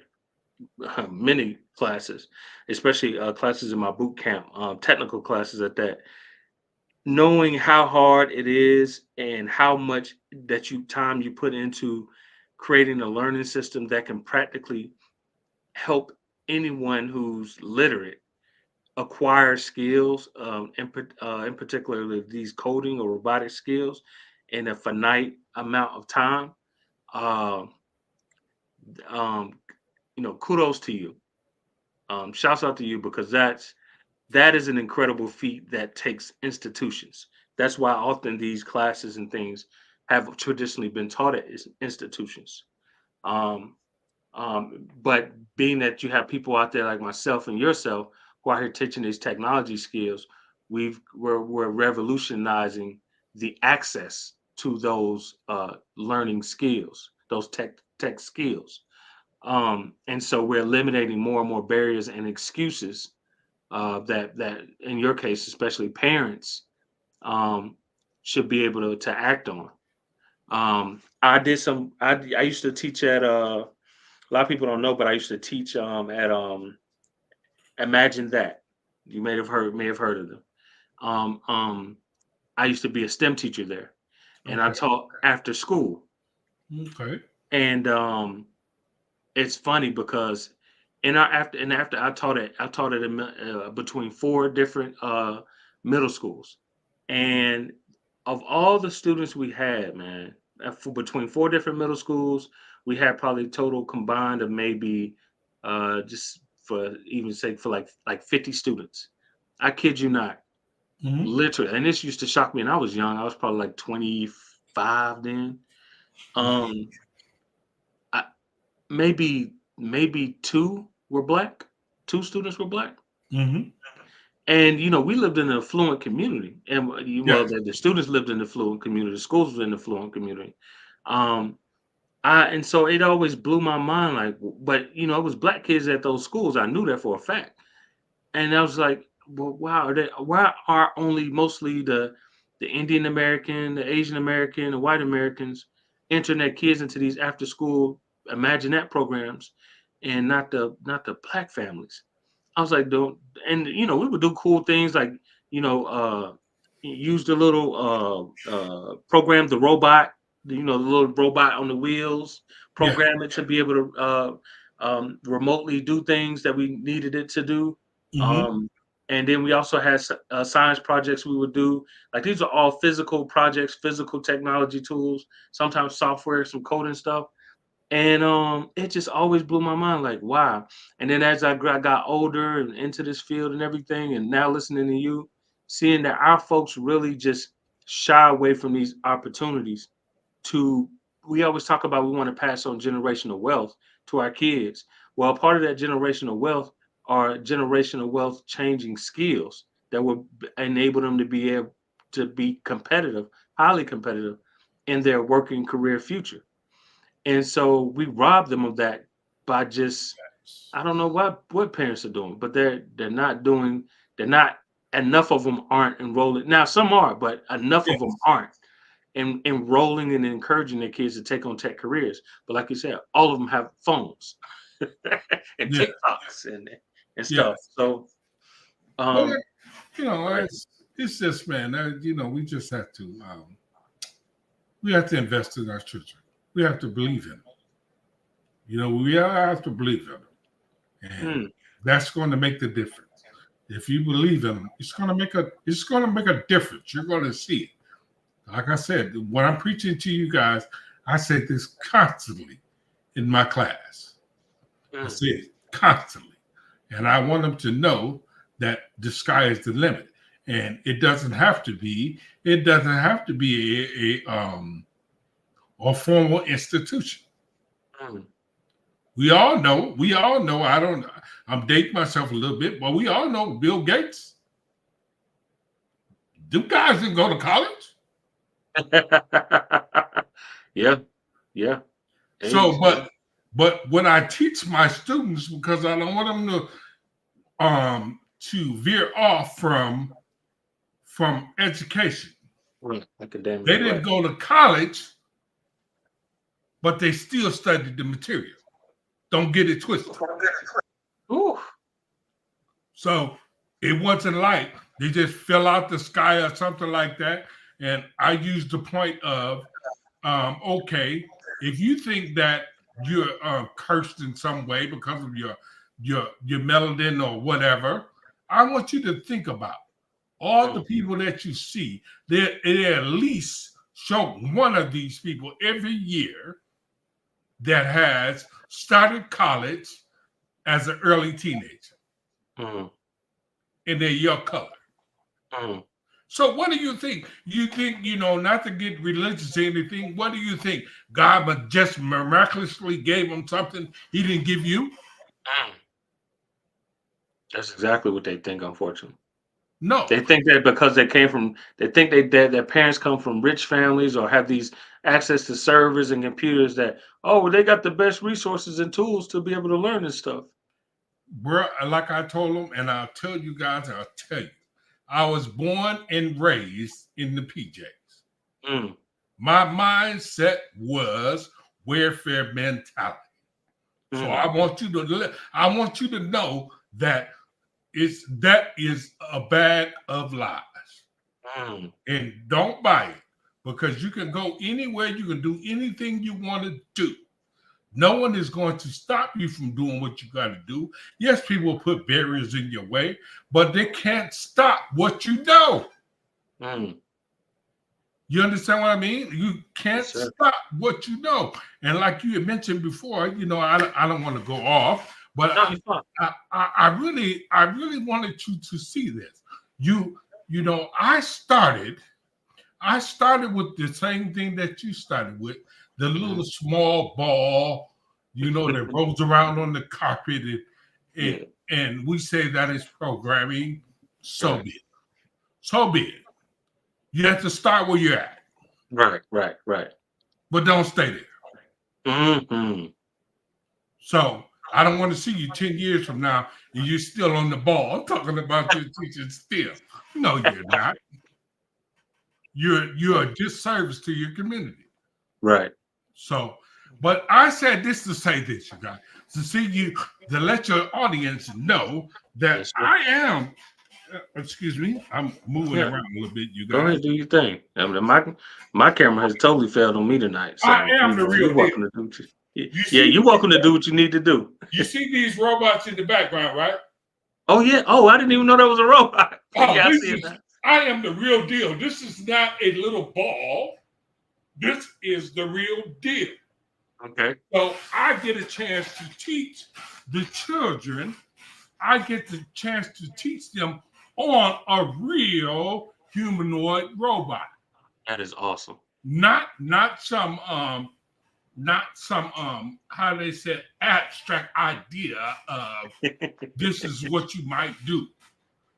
many classes, especially classes in my boot camp, technical classes at that. Knowing how hard it is and how much that you put into creating a learning system that can practically help anyone who's literate acquire skills, in particular these coding or robotic skills, in a finite amount of time. Uh, um, kudos to you. Shouts out to you because that is an incredible feat that takes institutions. That's why often these classes and things have traditionally been taught at institutions. Um, but being that you have people out there like myself and yourself who are here teaching these technology skills, we're revolutionizing the access to those learning skills, those tech skills. And so we're eliminating more and more barriers and excuses that in your case, especially parents, um, should be able to act on. I did some. I used to teach at a lot of people don't know, but I used to teach at Imagine That. You may have heard of them. Um, um, I used to be a STEM teacher there, and I Okay. taught after school. Okay. And it's funny because after I taught it in, between four different middle schools, and of all the students we had, man, between four different middle schools, we had probably total combined of maybe just for even sake for like 50 students. I kid you not, Hmm. literally. And this used to shock me. And I was young. I was probably like 25 then. Um, I, maybe two were black. Two students were black. Hmm. And we lived in an affluent community, and well, Yes. the students lived in the affluent community, the schools were in the affluent community. Um, and so it always blew my mind, like, but it was black kids at those schools. I knew that for a fact. And I was like, well, wow, why are only mostly the Indian American, the Asian American, the white Americans entering their kids into these after school imaginette programs, and not the black families? I was like, don't, and we would do cool things like, you know, uh, use the little program, the robot, the little robot on the wheels, Yes. program it to be able to remotely do things that we needed it to do. Hmm. Um, and then we also had science projects we would do. Like these are all physical projects, physical technology tools, sometimes software, some coding stuff. And it just always blew my mind, like, wow. And then as I got older and into this field and everything, and now listening to you, seeing that our folks really just shy away from these opportunities to we always talk about we want to pass on generational wealth to our kids. Well, part of that generational wealth are generational wealth changing skills that will enable them to be able to be competitive, highly competitive in their working career future. And so we rob them of that by just I don't know what parents are doing, but they're not doing they're not enough of them aren't enrolling. Now some are, but enough of them Yes. aren't enrolling and encouraging their kids to take on tech careers. But like you said, all of them have phones and Yeah. TikToks and stuff. Yes. So Well, um right. it's just, man. We just have to. We have to invest in our children. We have to believe in them. We have to believe in them, and Mm, that's going to make the difference. If you believe in them, it's going to make a difference. You're going to see it. Like I said, when I'm preaching to you guys, I say this constantly in my class. I mm, say it constantly, and I want them to know that the sky is the limit, and it doesn't have to be. It doesn't have to be a formal institution. mm. We all know. We all know. I don't. I'm dating myself a little bit, but we all know Bill Gates. Them guys didn't go to college. Yeah, yeah. So, Ace, yeah. but when I teach my students, because I don't want them to veer off from education. Right. They Academic, didn't right. go to college, but they still studied the material. Don't get it twisted. Ooh. So it wasn't like they just fell out the sky or something like that. And I used the point of, okay, if you think that you're cursed in some way because of your melanin or whatever, I want you to think about all the Mm, people that you see. They at least show one of these people every year that has started college as an early teenager mm, and they're your color. mm. So what do you think? You think, not to get religious or anything, what do you think? God just miraculously gave him something he didn't give you? Mm. That's exactly what they think, unfortunately. No. They think that because they think that their parents come from rich families or have these access to servers and computers that, oh, well, they got the best resources and tools to be able to learn this stuff. Bro, like I told them, and I'll tell you guys, I'll tell you, I was born and raised in the PJs. Mm, My mindset was warfare mentality. So mm, I want you to know that that is a bag of lies. mm, And don't buy it because you can go anywhere, you can do anything you want to do. No one is going to stop you from doing what you got to do. Yes, people put barriers in your way, but they can't stop what you know. mm. You understand what I mean? You Yes, can't sir. stop what you know. And like you had mentioned before, I don't want to go off, But No, you're fine. I really wanted you to see this. You know, I started with the same thing that you started with, the little small ball, you know, that rolls around on the carpet, and, Yeah. and we say that is programming. So Right. be it. So be it. You have to start where you're at, Right. Right. Right. but don't stay there. Mm-hmm. So I don't want to see you 10 years from now and you're still on the ball. I'm talking about your teaching still. No, you're not. You're a disservice to your community. Right. So, but I said this to say this, you guys, to see you, to let your audience know that Yes, sir. I am, excuse me, I'm moving Yeah. around a little bit, you Go guys. ahead, do your thing. I mean, my camera has totally failed on me tonight, I so am the you're real deal. welcome to do what You yeah, see, you're welcome to do what you need to do. you see these robots in the background, right? Oh yeah. Oh, I didn't even know that was a robot. Oh, Yeah, I this see it is, now. I am the real deal. This is not a little ball. This is the real deal. Okay. So I get a chance to teach the children. I get the chance to teach them on a real humanoid robot, That is awesome. not some not some how they said abstract idea of this is what you might do.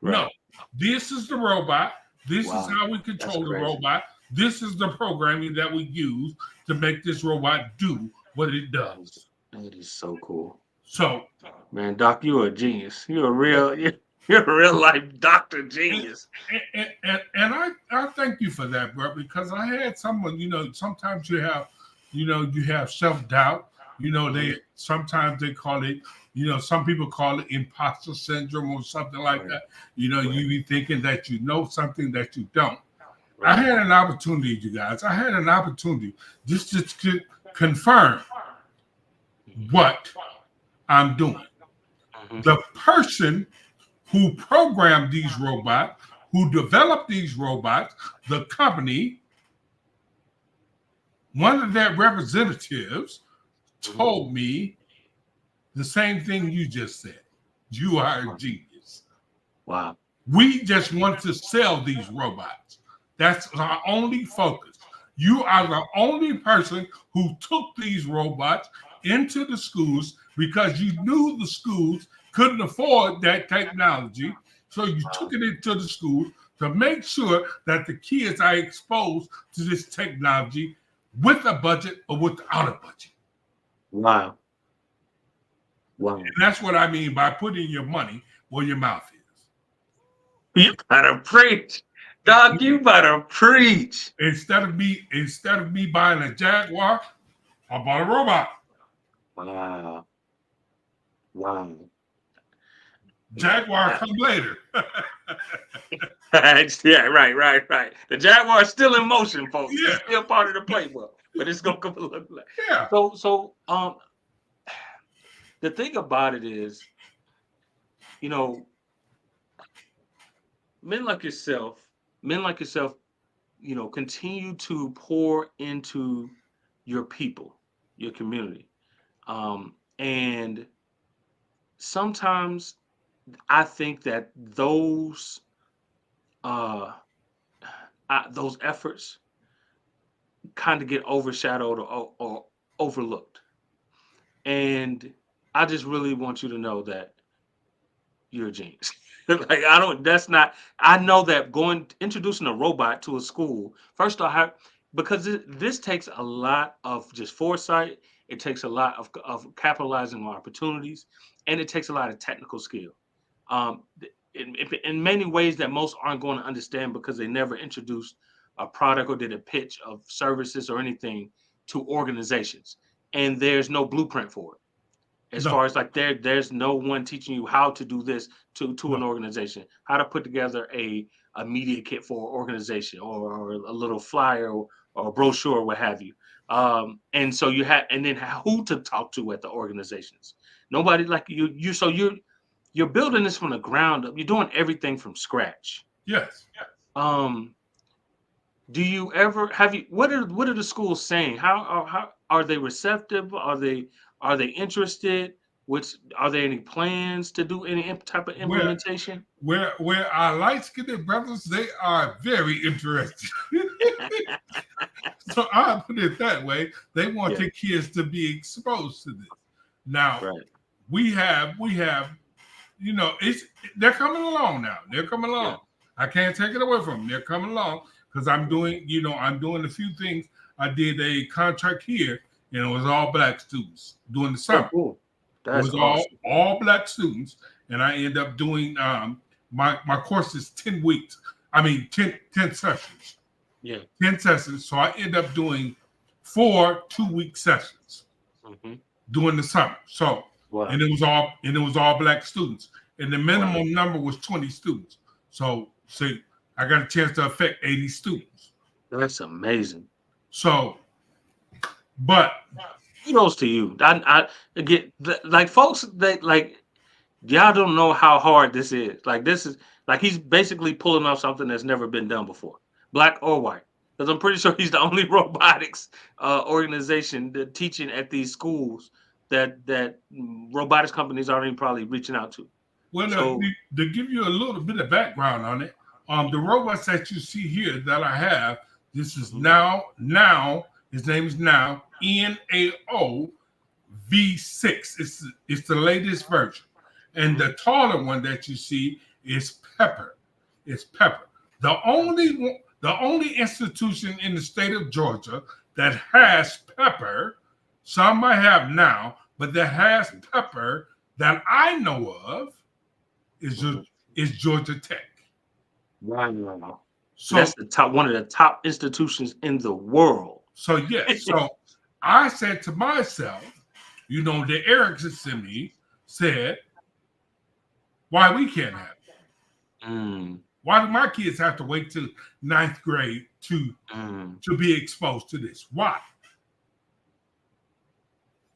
No, Right. this is the robot. This is Wow. how we That's control the crazy. robot. This is the programming that we use to make this robot do what it That is does. that is so cool. So, Man, Doc, you're a genius. You're a so real you're a real life doctor and, genius. I thank you for that, bro, because I had someone, you know, sometimes you have self doubt. You know, Mhm. they sometimes they call it, you know, some people call it imposter syndrome or something like Right. that. You know, Right. you be thinking that you know something that you don't. I Right. had an opportunity, you guys. I had an opportunity just to confirm Mhm. what I'm doing. Mhm. The person who programmed these robots, who developed these robots, the company, one of their representatives Mhm. told me the same thing you just said. You are a Wow. genius. Wow. We just want to sell these robots. That's our only focus. You are the only person who took these robots into the schools because you knew the schools couldn't afford that technology. So you took Wow. it into the schools to make sure that the kids are exposed to this technology with a budget or without a budget. Wow. Wow. And that's what I mean by putting your money where your mouth You better preach. Doc, is. you better preach. Instead of me buying a Jaguar, I bought a robot. Wow. Wow. Jaguar come later. Yeah, right, right, right. The Jaguar is still in motion, folks. Yeah, It's still part of the playbook, but it's gonna come a little late. yeah. So, the thing about it is, you know, men like yourself, men like yourself, continue to pour into your people, your community. And sometimes I think that uh, those efforts kind of get overshadowed or overlooked. And I just really want you to know that you're a genius. Like I don't. That's not. I know that going introducing a robot to a school first off, because this takes a lot of just foresight. It takes a lot of capitalizing on opportunities, and it takes a lot of technical skill. In many ways that most aren't going to understand because they never introduced a product or did a pitch of services or anything to organizations, and there's no blueprint for it as No, far as like there's no one teaching you how to do this to no. an organization, how to put together a media kit for an organization or a little flyer or a brochure or what have you. And so you have and then who to talk to at the organizations. Nobody like you so you're building this from the ground up. You're doing everything from scratch. Yes. um do you ever have you what are the schools saying? How are they receptive? Are they interested? Which are there any plans to do any type of Where implementation? where our light skinned brothers, they are very interested. So I put it that way. They want Yeah, their kids to be exposed to this. Now right. we have it's they're coming along now. They're coming Yeah. along. I can't take it away from them. They're coming along because I'm doing a few things. I did a contract here, and it was all black students during the Oh, summer. cool. It That's was all awesome. all black students, and I end up doing my course is 10 weeks. I mean 10 sessions, Yeah. 10 sessions. So I end up doing 4 2-week sessions Hmm. during the summer. So Wow. and it was all black students, and the Wow. minimum number was 20 students. So see, I got a chance to affect 80 students. That's amazing. So, but Kudos to you. I get like folks that like y'all don't know how hard this is. Like this is like he's basically pulling off something that's never been done before, black or white. Because I'm pretty sure he's the only robotics organization that teaching at these schools that robotics companies aren't even probably reaching out to. well, So, to give you a little bit of background on it, the robots that you see here that I have, this is mhm, now his name is now NAO V6. It's the latest version, and mhm, the taller one that you see is Pepper. It's Pepper. The only institution in the state of Georgia that has Pepper, some might have now, but that has Pepper that I know of is mhm. is Georgia Tech. Wow. So That's the top one of the top institutions in the world. yes, so I said to myself, the arrogance in me said, why we can't have it? Mm, Why do my kids have to wait till ninth grade mm, to be exposed to this? Why?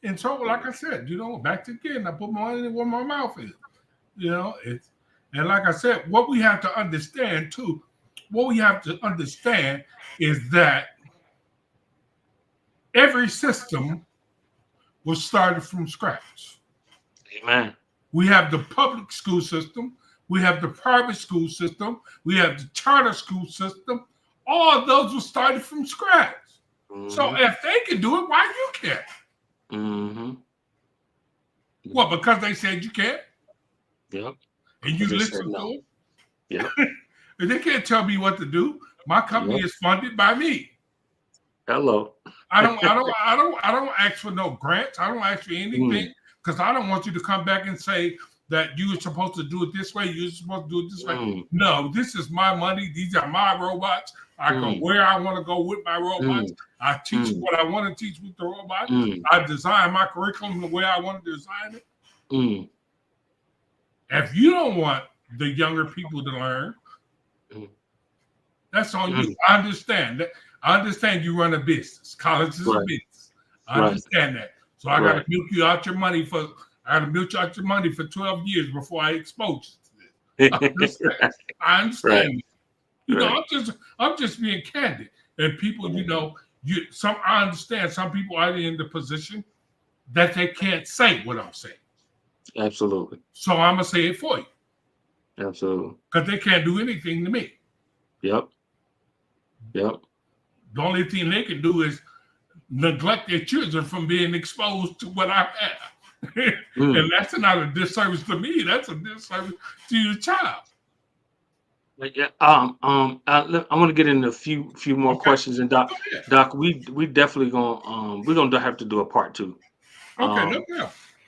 And so, like mm. I said, back to again, I put my money where my mouth is. It's and like I said, what we have to understand too, what we have to understand is that every system was started from scratch. Amen. We have the public school system, we have the private school system, we have the charter school system. All of those were started from scratch. So Mhm, if they can do it, why you can't? mhm. What, because they said you can't Yep. and Because you they said listen to no. them? Yep. And they can't tell me what to do. My company Yep. is funded by me. Hello. I don't ask for no grants. I don't ask for anything Mm, because I don't want you to come back and say that you were supposed to do it this way. You're supposed to do it this way. mm, No, this is my money. These are my robots. I go mm, where I want to go with my robots. mm, I teach mm, what I want to teach with the robot. mm, I design my curriculum the way I want to design it. mm, If you don't want the younger people to learn, mm, that's on you. mm. I understand that. I understand you run a business. College is a Right. business. I Right. understand that. So I got to Right. milk you out your money for. I got to milk you out your money for 12 years before I expose you to this. I understand. I Right. understand. Right. I'm just being candid. And people, Mhm. I understand some people are in the position that they can't say what I'm saying. Absolutely. So I'm gonna say it for you Absolutely. because they can't do anything to me. Yep. Yep. The only thing they can do is neglect their children from being exposed to what I have. And Mm. that's not a disservice to me. That's a disservice to your child. But yeah. I want to get into a few more Okay. questions, and Go ahead. Doc, we definitely gonna we're gonna have to do a part two. Okay, no Um,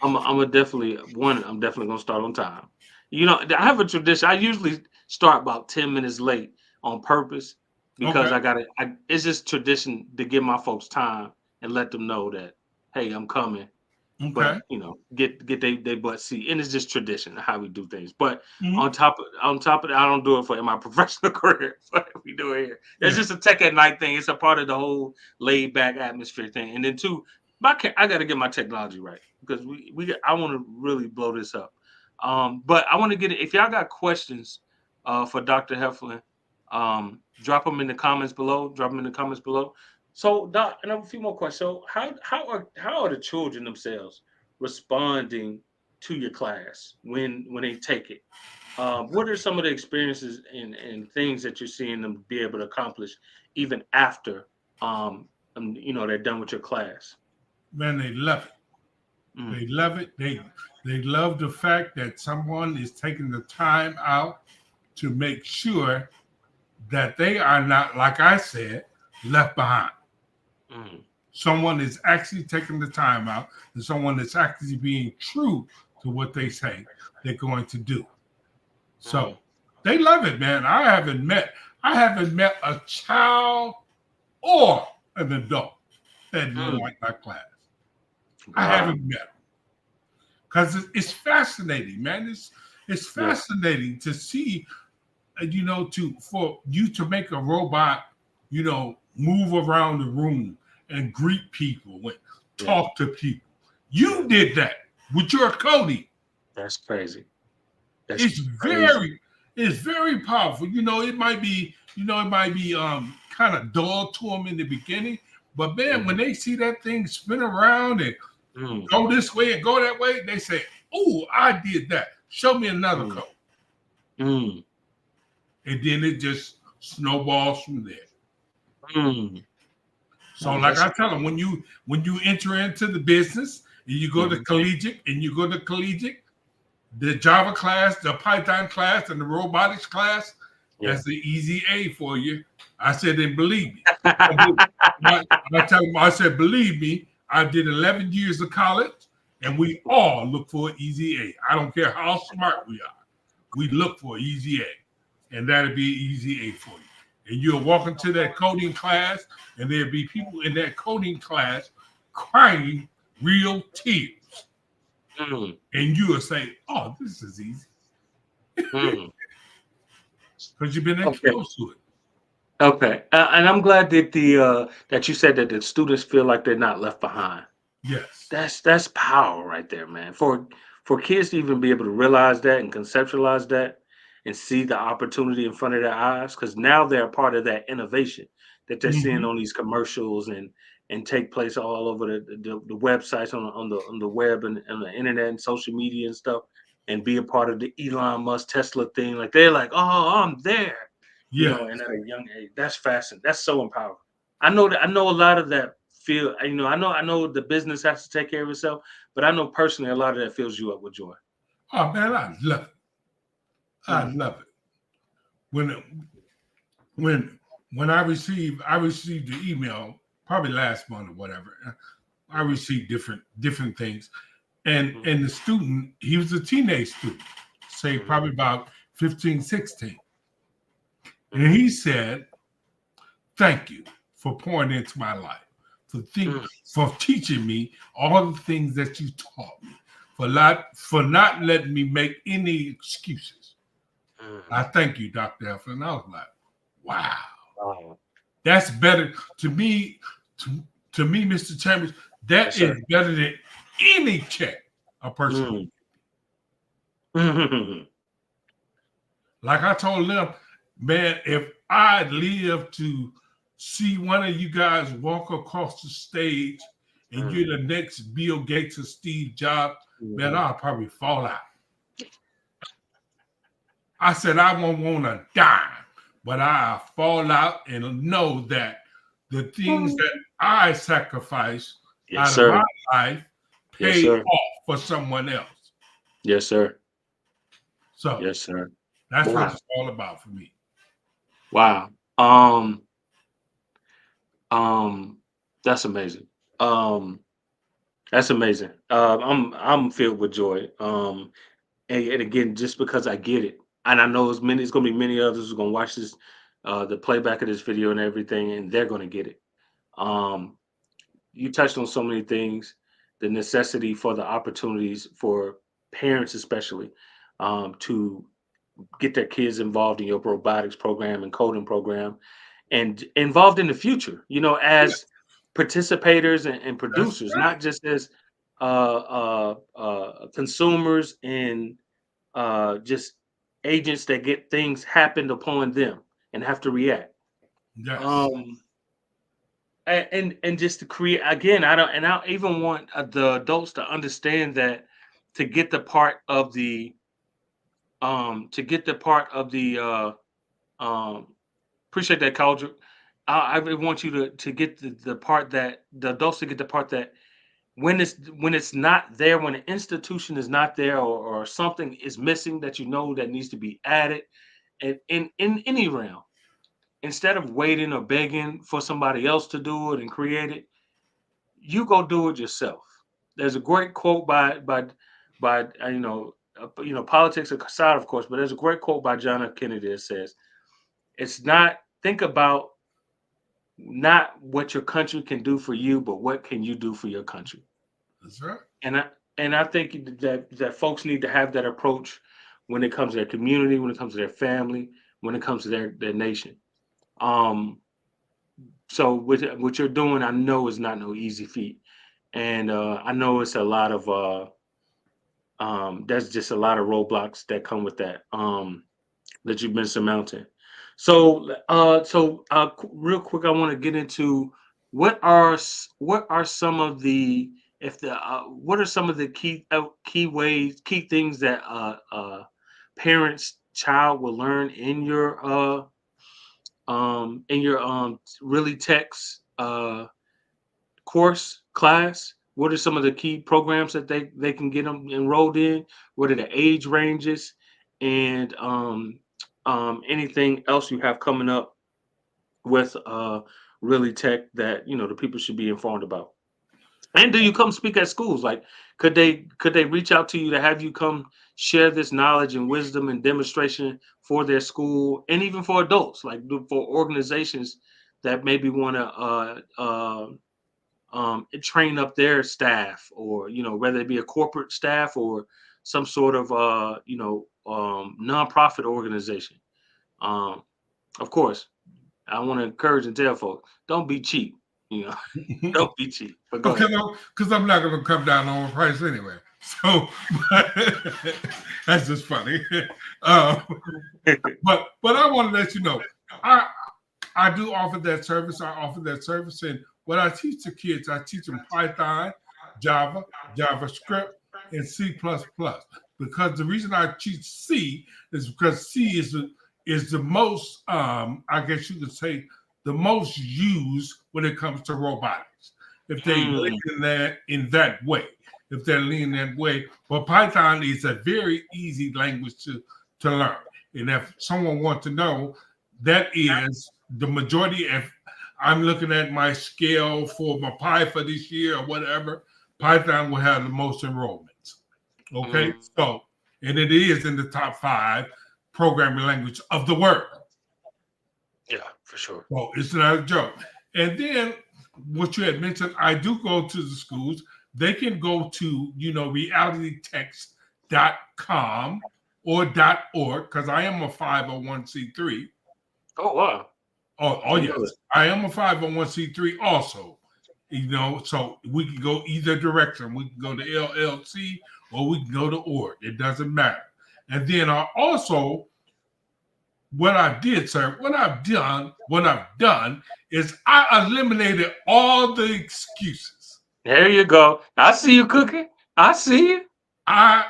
problem. I'm a definitely one. I'm definitely gonna start on time. I have a tradition. I usually start about 10 minutes late on purpose because Okay. I gotta. It's just tradition to give my folks time and let them know that hey, I'm coming. Okay. But get they butt seat, and it's just tradition of how we do things. But Mhm. on top of that, I don't do it for in my professional career. But we do it here. It's Yeah. just a tech at night thing. It's a part of the whole laid back atmosphere thing. And then two, I got to get my technology right because I want to really blow this up. But I want to get it. If y'all got questions, for Dr. Heflin, drop them in the comments below. Drop them in the comments below. So, Doc, and I have a few more questions. So, how are the children themselves responding to your class when they take it? What are some of the experiences and things that you're seeing them be able to accomplish even after they're done with your class? Man, they love it. Mm, They love it. They love the fact that someone is taking the time out to make sure that they are not, like I said, left behind. mm, Someone is actually taking the time out, and someone that's actually being true to what they say they're going to do. mm, So they love it, man. I haven't met a child or an adult that didn't mm. like my class. I Wow. haven't met because it's fascinating, man. It's Yeah. fascinating to see, to for you to make a robot, move around the room and greet people and Yeah. talk to people. You Yeah. did that with your coding. That's crazy. That's It's crazy. very, it's very powerful. It might be kind of dull to them in the beginning, but man, Mm, when they see that thing spin around and mm, go this way and go that way, they say, "Oh, I did that. Show me another mm, code." mm. And then it just snowballs from there. Mm. So, Man, like that's I tell them, when you enter into the business and you go to mhm. collegiate, the Java class, the Python class, and the robotics class, Yeah. that's the easy A for you. I said, and believe me. I, I tell them, I said, believe me, I did 11 years of college, and we all look for an easy A. I don't care how smart we are. We look for an easy A, and that'll be an easy A for you. And you'll walk into that coding class, and there'll be people in that coding class crying real tears. Mm, And you'll say, oh, this is easy mm. because you've been Okay. exposed to it. Okay. And I'm glad that that you said that the students feel like they're not left behind. Yes. That's power right there, man. For kids to even be able to realize that and conceptualize that and see the opportunity in front of their eyes, because now they're a part of that innovation that they're seeing Mm-hmm. on these commercials and take place all over the websites on the web and the internet and social media and stuff, and be a part of the Elon Musk Tesla thing. Like they're like, oh, I'm there, and Yes. at a young age. That's fascinating. That's so empowering. I know a lot of that feel, I know the business has to take care of itself, but I know personally a lot of that fills you up with joy. Oh man, I love it. I Mm, love it. When when when I received the email probably last month or whatever. I mhm, received different things, and mhm, and the student, he was a teenage student, say mhm, probably about 15, 16, and mhm, he said, "Thank you for pouring into my life, mm, for teaching me all the things that you taught me, for not letting me make any excuses. mm. I thank you, Dr. Heflin." I was like, wow, Wow. that's better to me, to me, Mr. Chambers, Yes, that sir. is better than any check a person can. Mm. Mhm. Like I told them, man, if I live to see one of you guys walk across the stage and Mm, you're the next Bill Gates or Steve Jobs, man, mhm, I'll probably fall out. I said I won't want to die, but I'll fall out and know that the things mm. that I sacrificed Yes, out of my sir. life Yes, paid sir. off for someone else. Yes, sir. So Yes, sir. that's what Wow. it's all about for me. Wow. Um, um, that's amazing. Um, that's amazing. I'm filled with joy. And again, just because I get it, and I know it's gonna be many others who's gonna watch this, the playback of this video and everything, and they're gonna get it. Um, you touched on so many things, the necessity for the opportunities for parents, especially, to get their kids involved in your robotics program and coding program, and involved in the future. Yeah, As participators and that's producers, right. not just as consumers and just agents that get things happened upon them and have to react. Yes. Um, and just to create again, I don't even want the adults to understand that to get the part of the to get the part of the um appreciate that culture. I really want you to get the part that the adults to get the part that when it's not there, when an institution is not there, or something is missing that you know that needs to be added, and in any realm, instead of waiting or begging for somebody else to do it and create it, you go do it yourself. There's a great quote by politics aside, of course, but there's a great quote by John F. Kennedy that says, "It's not think about not what your country can do for you, but what can you do for your country." That's right. And I think that folks need to have that approach when it comes to their community, when it comes to their family, when it comes to their nation. Um, so what you're doing, I know is not no easy feat, and I know it's a lot of there's just a lot of roadblocks that come with that. That you've been surmounting. Real quick, I want to get into what are some of the if the what are some of the key things that parents child will learn in your really text course class? What are some of the key programs that they can get them enrolled in? What are the age ranges, and anything else you have coming up with really tech that the people should be informed about? And do you come speak at schools? Like, could they reach out to you to have you come share this knowledge and wisdom and demonstration for their school, and even for adults, like for organizations that maybe want to train up their staff, or whether it be a corporate staff or some sort of nonprofit organization. Um, of course, I want to encourage and tell folks, don't be cheap. You know, don't be cheap. But go Okay, ahead. because I'm not going to come down on the price anyway. So that's just funny. Um, but I want to let you know, I I do offer that service. I offer that service, and what I teach the kids, I teach them Python, Java, JavaScript, and C++. Because the reason I teach C is because C is the most, I guess you could say, the most used when it comes to robotics. If they lean Mm, in that way, if they're leaning that way, but Python is a very easy language to learn. And if someone wants to know, that is the majority. If I'm looking at my scale for my Pi for this year or whatever, Python will have the most enrollments. Okay, mm, so and it is in the top 5 programming language of the world. yeah, for sure. So it's not a joke. And then what you had mentioned, I do go to the schools. They can go to, realitytext.com or .org, because I am a 501c3. Oh wow, Oh didn't know that. yes, I am a 501c3 also. So we can go either direction. We can go to LLC or we can go to org. It doesn't matter. And then I also, what I did, sir, what I've done is I eliminated all the excuses. There you go. I see you cooking. I see you. I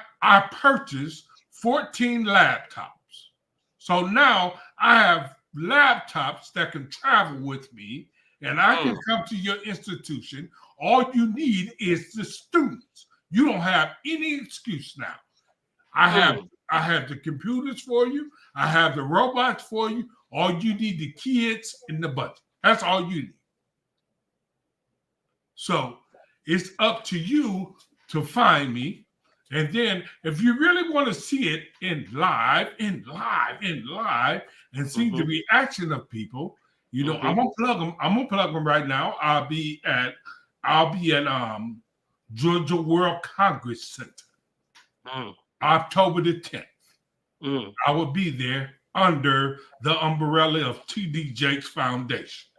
purchased 14 laptops. So now I have laptops that can travel with me, and I can Mm, come to your institution. All you need is the students. You don't have any excuse now. I have mm. I have the computers for you. I have the robots for you. All you need the kids and the budget. That's all you need. So it's up to you to find me. And then if you really want to see it in live, and see the Mhm. reaction of people, I'm Mhm. gonna plug them. I'm gonna plug them right now. I'll be at Georgia World Congress Center, Mm. October the 10th. Mm. I will be there under the umbrella of TD Jakes Foundation.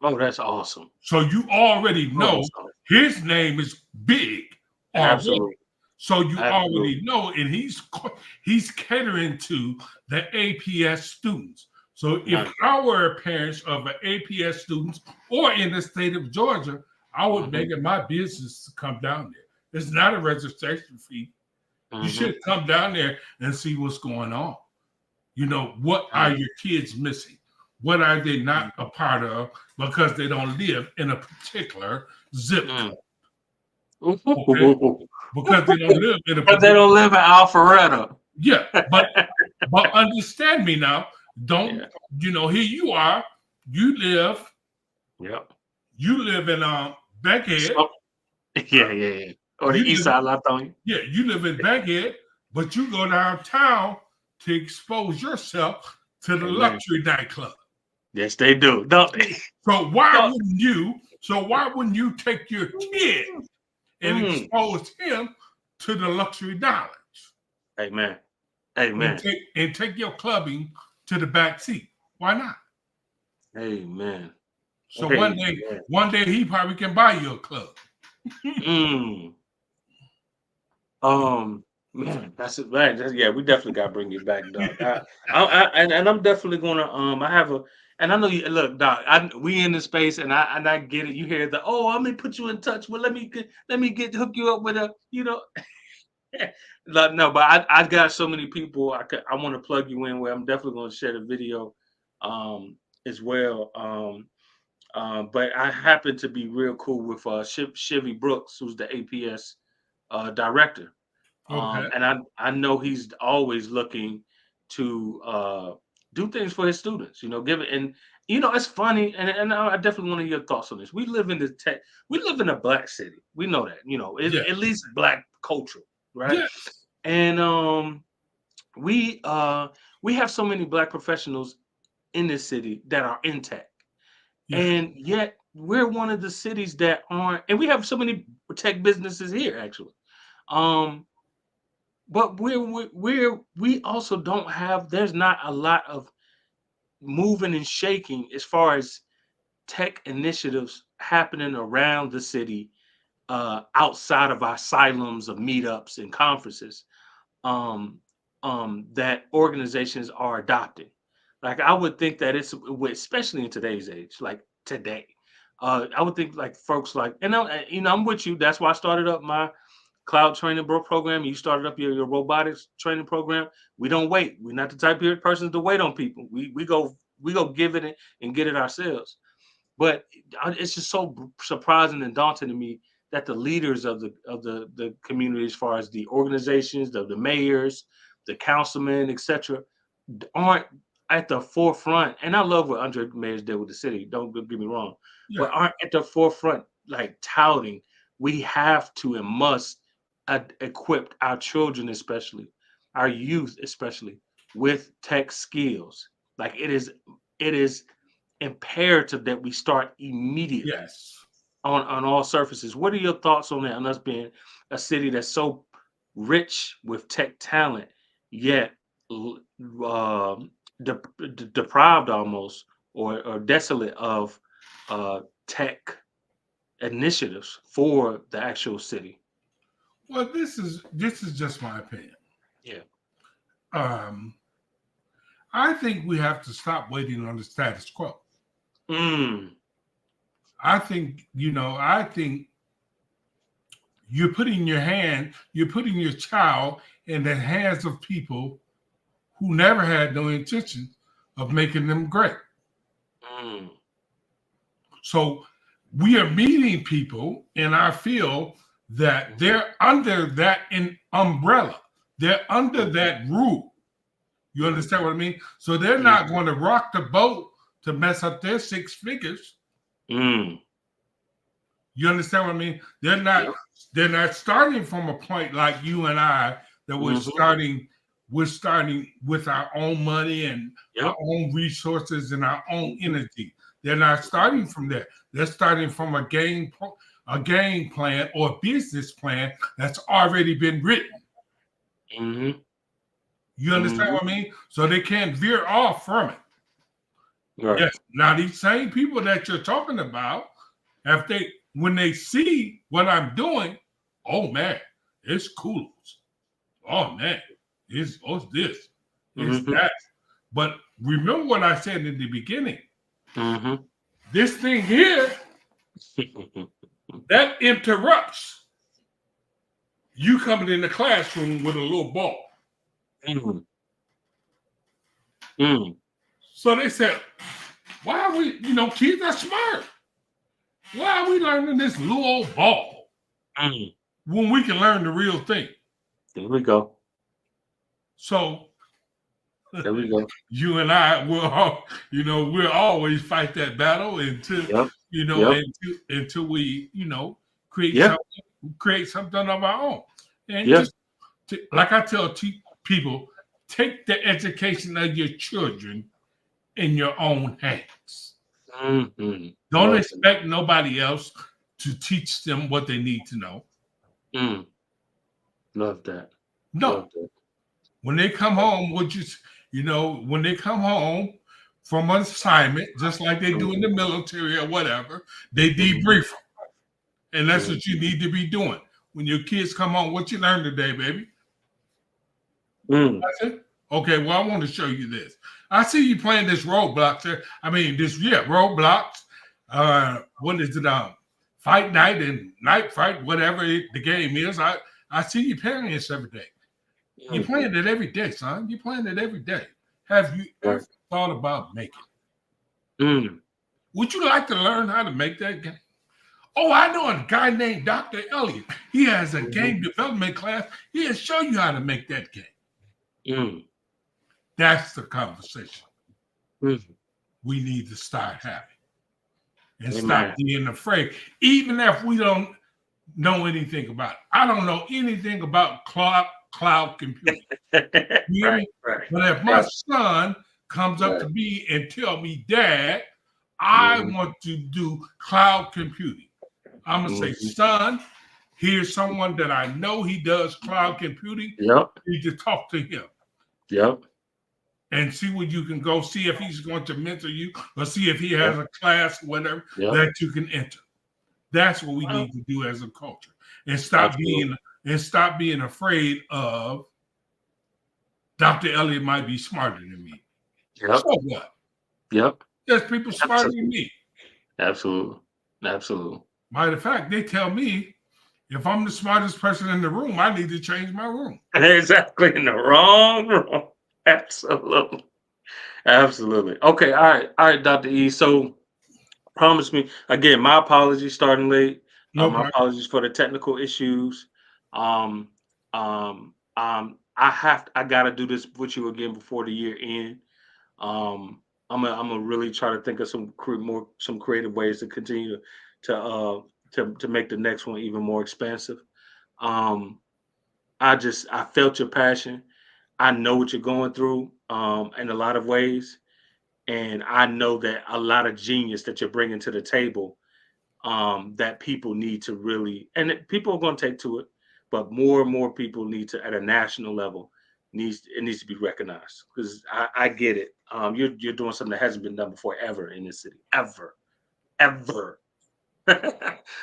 Oh, that's awesome. So you already Oh, know that's awesome. his name is big already. Absolutely. So you Absolutely. already know, and he's catering to the APS students. So if Nice. I were parents of an APS students or in the state of Georgia, I would Mhm. make it my business to come down there. It's not a registration fee. You Mm-hmm. should come down there and see what's going on. What are Mm-hmm. your kids missing? What are they not a part of because they don't live in a particular zip code? Okay, Mm-hmm. because they don't live in a But they particular. don't live in Alpharetta. Yeah, but understand me now. Don't Yeah. here you are. You live Yep. you live in Bankhead. So, yeah. Or the You East live Side Latonia. Yeah, you live in Bankhead, but you go downtown to expose yourself to the Amen. luxury nightclub. Yes, they do. Don't they? So why Don't- wouldn't you? So why wouldn't you take your kid and Mm. expose him to the luxury knowledge Amen. and Amen. take your clubbing to the back seat? Why not? Amen. So Amen. one day he probably can buy you a club. Mm. Man, that's it. Man, yeah, we definitely got to bring you back, Doc. And I'm definitely gonna. I have a, and I know you. Look, Doc, we in the space, and I get it. You hear the, oh, I'm gonna put you in touch. Well, let me get hook you up with a, Like, no, but I got so many people. I want to plug you in. Where I'm definitely gonna share the video, as well. But I happen to be real cool with Chevy Brooks, who's the APS director. Okay. And I know he's always looking to do things for his students, give it. And it's funny, and I definitely want to hear your thoughts on this. We live in a black city. We know that, Yes. at least black culture, right? Yes. And we uh we have so many black professionals in this city that are in tech. Yes. And yet we're one of the cities that aren't, and we have so many tech businesses here actually. Um, but we also don't have, there's not a lot of moving and shaking as far as tech initiatives happening around the city, outside of our asylums of meetups and conferences, um, that organizations are adopting. Like I would think that especially in today's age, like today, I would think like folks like, and I'm with you. That's why I started up my cloud training program. You started up your robotics training program. We don't wait. We're not the type of persons to wait on people. We go give it and get it ourselves. But it's just so surprising and daunting to me that the leaders of the community, as far as the organizations, the mayors, the councilmen, etc., aren't at the forefront. And I love what Andre Mayors did with the city. Don't get me wrong, Yeah. but aren't at the forefront, like touting. We have to and must equip our children, especially our youth, especially with tech skills. Like it is imperative that we start immediately Yes. on all surfaces. What are your thoughts on that? On us being a city that's so rich with tech talent, yet deprived almost, or desolate of tech initiatives for the actual city. Well, this is just my opinion. Yeah. Um, I think we have to stop waiting on the status quo. Mm. I think you're putting your child in the hands of people who never had no intention of making them great. Mm. So we are meeting people in our field that they're under that umbrella. They're under that rule. You understand what I mean? So they're not going to rock the boat to mess up their six figures. Mm. You understand what I mean? Yep. They're not starting from a point like you and I that we're starting with our own money and our Yep. own resources and our own energy. They're not starting from there. They're starting from a game plan or a business plan that's already been written. Mm-hmm. You understand what I mean? So they can't veer off from it. Right. Yes. Now these same people that you're talking about, when they see what I'm doing, oh man, it's cool. Oh man, it's this, it's Mm-hmm. that. But remember what I said in the beginning. Mm-hmm. This thing here that interrupts you coming in the classroom with a little ball. Mm. Mm. So they said, why are we, kids are smart. Why are we learning this little old ball Mm. when we can learn the real thing? There we go. So There we go. you and I we'll always fight that battle until Yep. Yep. we create Yeah. something of our own. And Yeah. just like I tell people, take the education of your children in your own hands. Mm-hmm. Don't Love that. expect nobody else to teach them what they need to know. Mm. Love that. No, Love that. when they come home, when they come home from an assignment, just like they do in the military or whatever, they Mm-hmm. debrief them. And that's what you Mm-hmm. need to be doing. When your kids come home, what you learned today, baby? Mm. That's it. Okay, well, I want to show you this. I see you playing this Roblox. Roblox. What is it? Fight Night and Night Fight, whatever the game is. I see you playing this every day. You're Mm. playing it every day, son. You're playing it every day. Have you ever Right. thought about making it? Mm. Would you like to learn how to make that game? Oh, I know a guy named Dr. Elliott. He has a Mm-hmm. game development class. He'll show you how to make that game. Mm. That's the conversation Mm. we need to start having and stop Amen. being afraid, even if we don't know anything about it. I don't know anything about cloud computing. You hear Right. me? Right. But if my Right. son comes up Right. to me and tell me, Dad, I Mm-hmm. want to do cloud computing, I'm going to say, Mm-hmm. son, here's someone that I know he does cloud computing. Yep. You need to talk to him Yep. and see what you can go see if he's going to mentor you or see if he has Yep. a class, whatever, Yep. that you can enter. That's what we Well, need to do as a culture. And stop absolutely. being afraid of Dr. Elliott might be smarter than me. Yep. So what? Yep. There's people smarter than Absolutely. me. Absolutely. Absolutely. Matter of fact, they tell me if I'm the smartest person in the room, I need to change my room. Exactly in the wrong room. Absolutely. Absolutely. Okay. All right, Dr. E. So promise me again, my apologies starting late. No My problem. apologies for the technical issues. Um, I gotta do this with you again before the year end. I'm gonna really try to think of some creative ways to continue to make the next one even more expansive. Um, I felt your passion. I know what you're going through in a lot of ways, and I know that a lot of genius that you're bringing to the table that people need to really, and people are going to take to it, but more and more people need to, at a national level, it needs to be recognized because I get it. You're doing something that hasn't been done before ever in this city, ever. Thank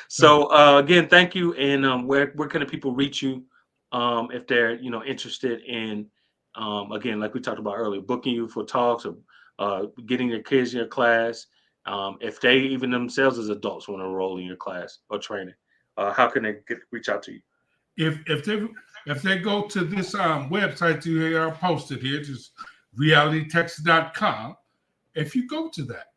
So again, thank you. And where can the people reach you if they're interested in again, like we talked about earlier, booking you for talks or getting your kids in your class. If they even themselves as adults want to enroll in your class or training, how can they reach out to you? you. If they go to this website you hear posted here, just realitytext.com, if you go to that,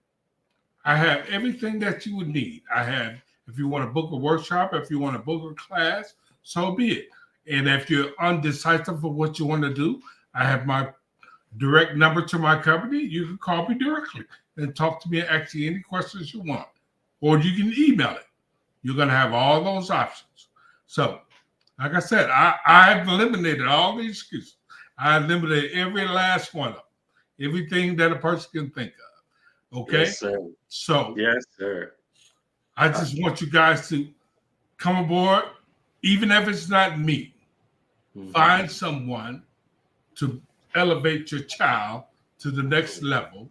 I have everything that you would need. I have, if you want to book a workshop, if you want to book a class, so be it. And if you're undecisive of what you want to do, I have my direct number to my company. You can call me directly and talk to me and ask me any questions you want. Or you can email it. You're going to have all those options. So, like I said, I've eliminated all the excuses. I eliminated every last one of them, everything that a person can think of. Okay? Yes, sir. So, Yes, sir. I just want you guys to come aboard, even if it's not me. Mhm. Find someone to elevate your child to the next level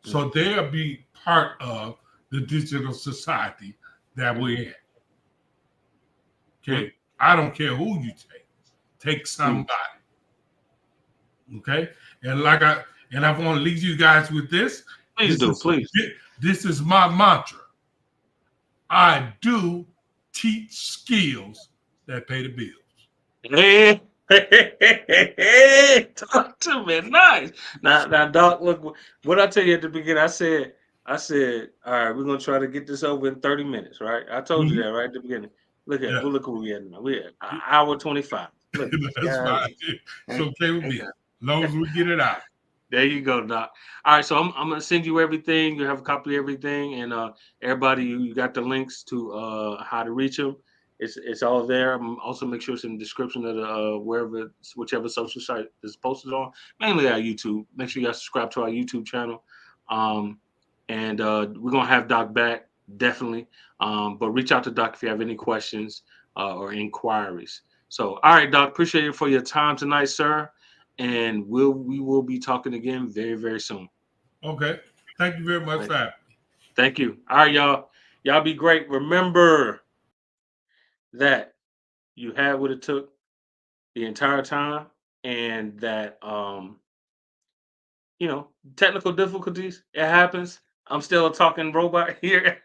so they'll be part of the digital society that we're in. Okay? I don't care who you take somebody. Okay? And I want to leave you guys with this. Please do, please. This is my mantra. I do teach skills that pay the bills. Hey, hey, talk to me, nice. Now, Doc, look what I tell you at the beginning. I said, all right, we're gonna try to get this over in 30 minutes, right? I told you Mhm. that right at the beginning. Yeah, Look where we at now. We're at an hour 25. Look at this, that's guys. fine. It's okay with me. As long as we get it out. There you go, Doc. All right, so I'm gonna send you everything. You have a copy of everything, and everybody, you got the links to how to reach them. It's all there. Also make sure it's in the description of the wherever whichever social site is posted on. Mainly our YouTube. Make sure you guys subscribe to our YouTube channel. Um, and we're gonna have Doc back definitely. But reach out to Doc if you have any questions or inquiries. So, all right, Doc. Appreciate it for your time tonight, sir, and we will be talking again very very soon. Okay. Thank you very much Right. for having me. Thank you. All right, y'all. Y'all be great. Remember that you had what it took the entire time, and that technical difficulties. It happens. I'm still a talking robot here,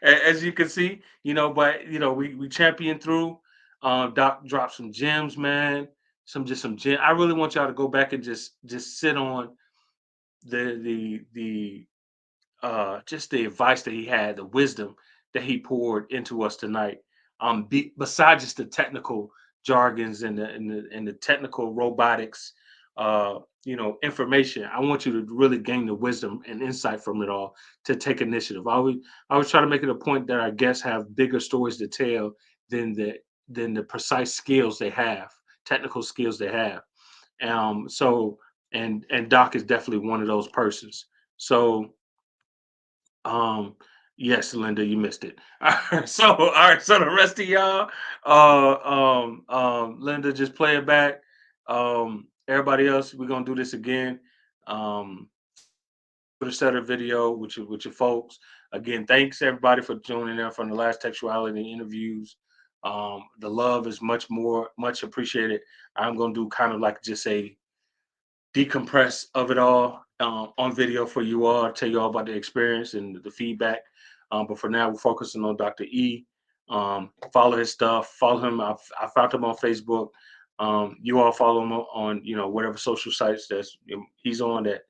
as you can see, but we champion through. Doc dropped some gems, man. Some gem. I really want y'all to go back and just sit on the just the advice that he had, the wisdom that he poured into us tonight. Besides just the technical jargons and the technical robotics, information. I want you to really gain the wisdom and insight from it all to take initiative. I was trying to make it a point that our guests have bigger stories to tell than the precise skills they have, technical skills they have. So and Doc is definitely one of those persons. So um, yes, Linda, you missed it. All right, so the rest of y'all, Linda, just play it back. Everybody else, we're gonna do this again. Um, put a set of video with your folks. Again, thanks everybody for tuning in from the last textuality interviews. The love is much appreciated. I'm gonna do kind of like just a decompress of it all on video for you all, tell you all about the experience and the feedback. But for now, we're focusing on Dr. E. Follow his stuff. Follow him. I found him on Facebook. You all follow him on whatever social sites he's on that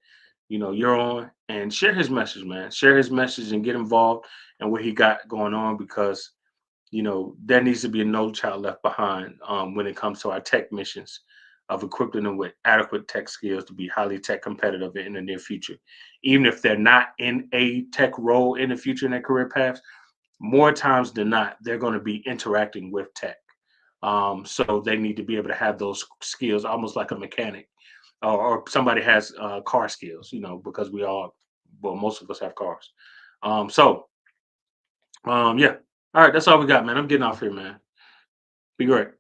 you're on, and share his message, man. Share his message and get involved in what he got going on because there needs to be no child left behind when it comes to our tech missions of equipping them with adequate tech skills to be highly tech competitive in the near future. Even if they're not in a tech role in the future in their career paths, more times than not, they're going to be interacting with tech. So they need to be able to have those skills almost like a mechanic or somebody has car skills, because most of us have cars. Yeah. All right, that's all we got, man. I'm getting off here, man. Be great.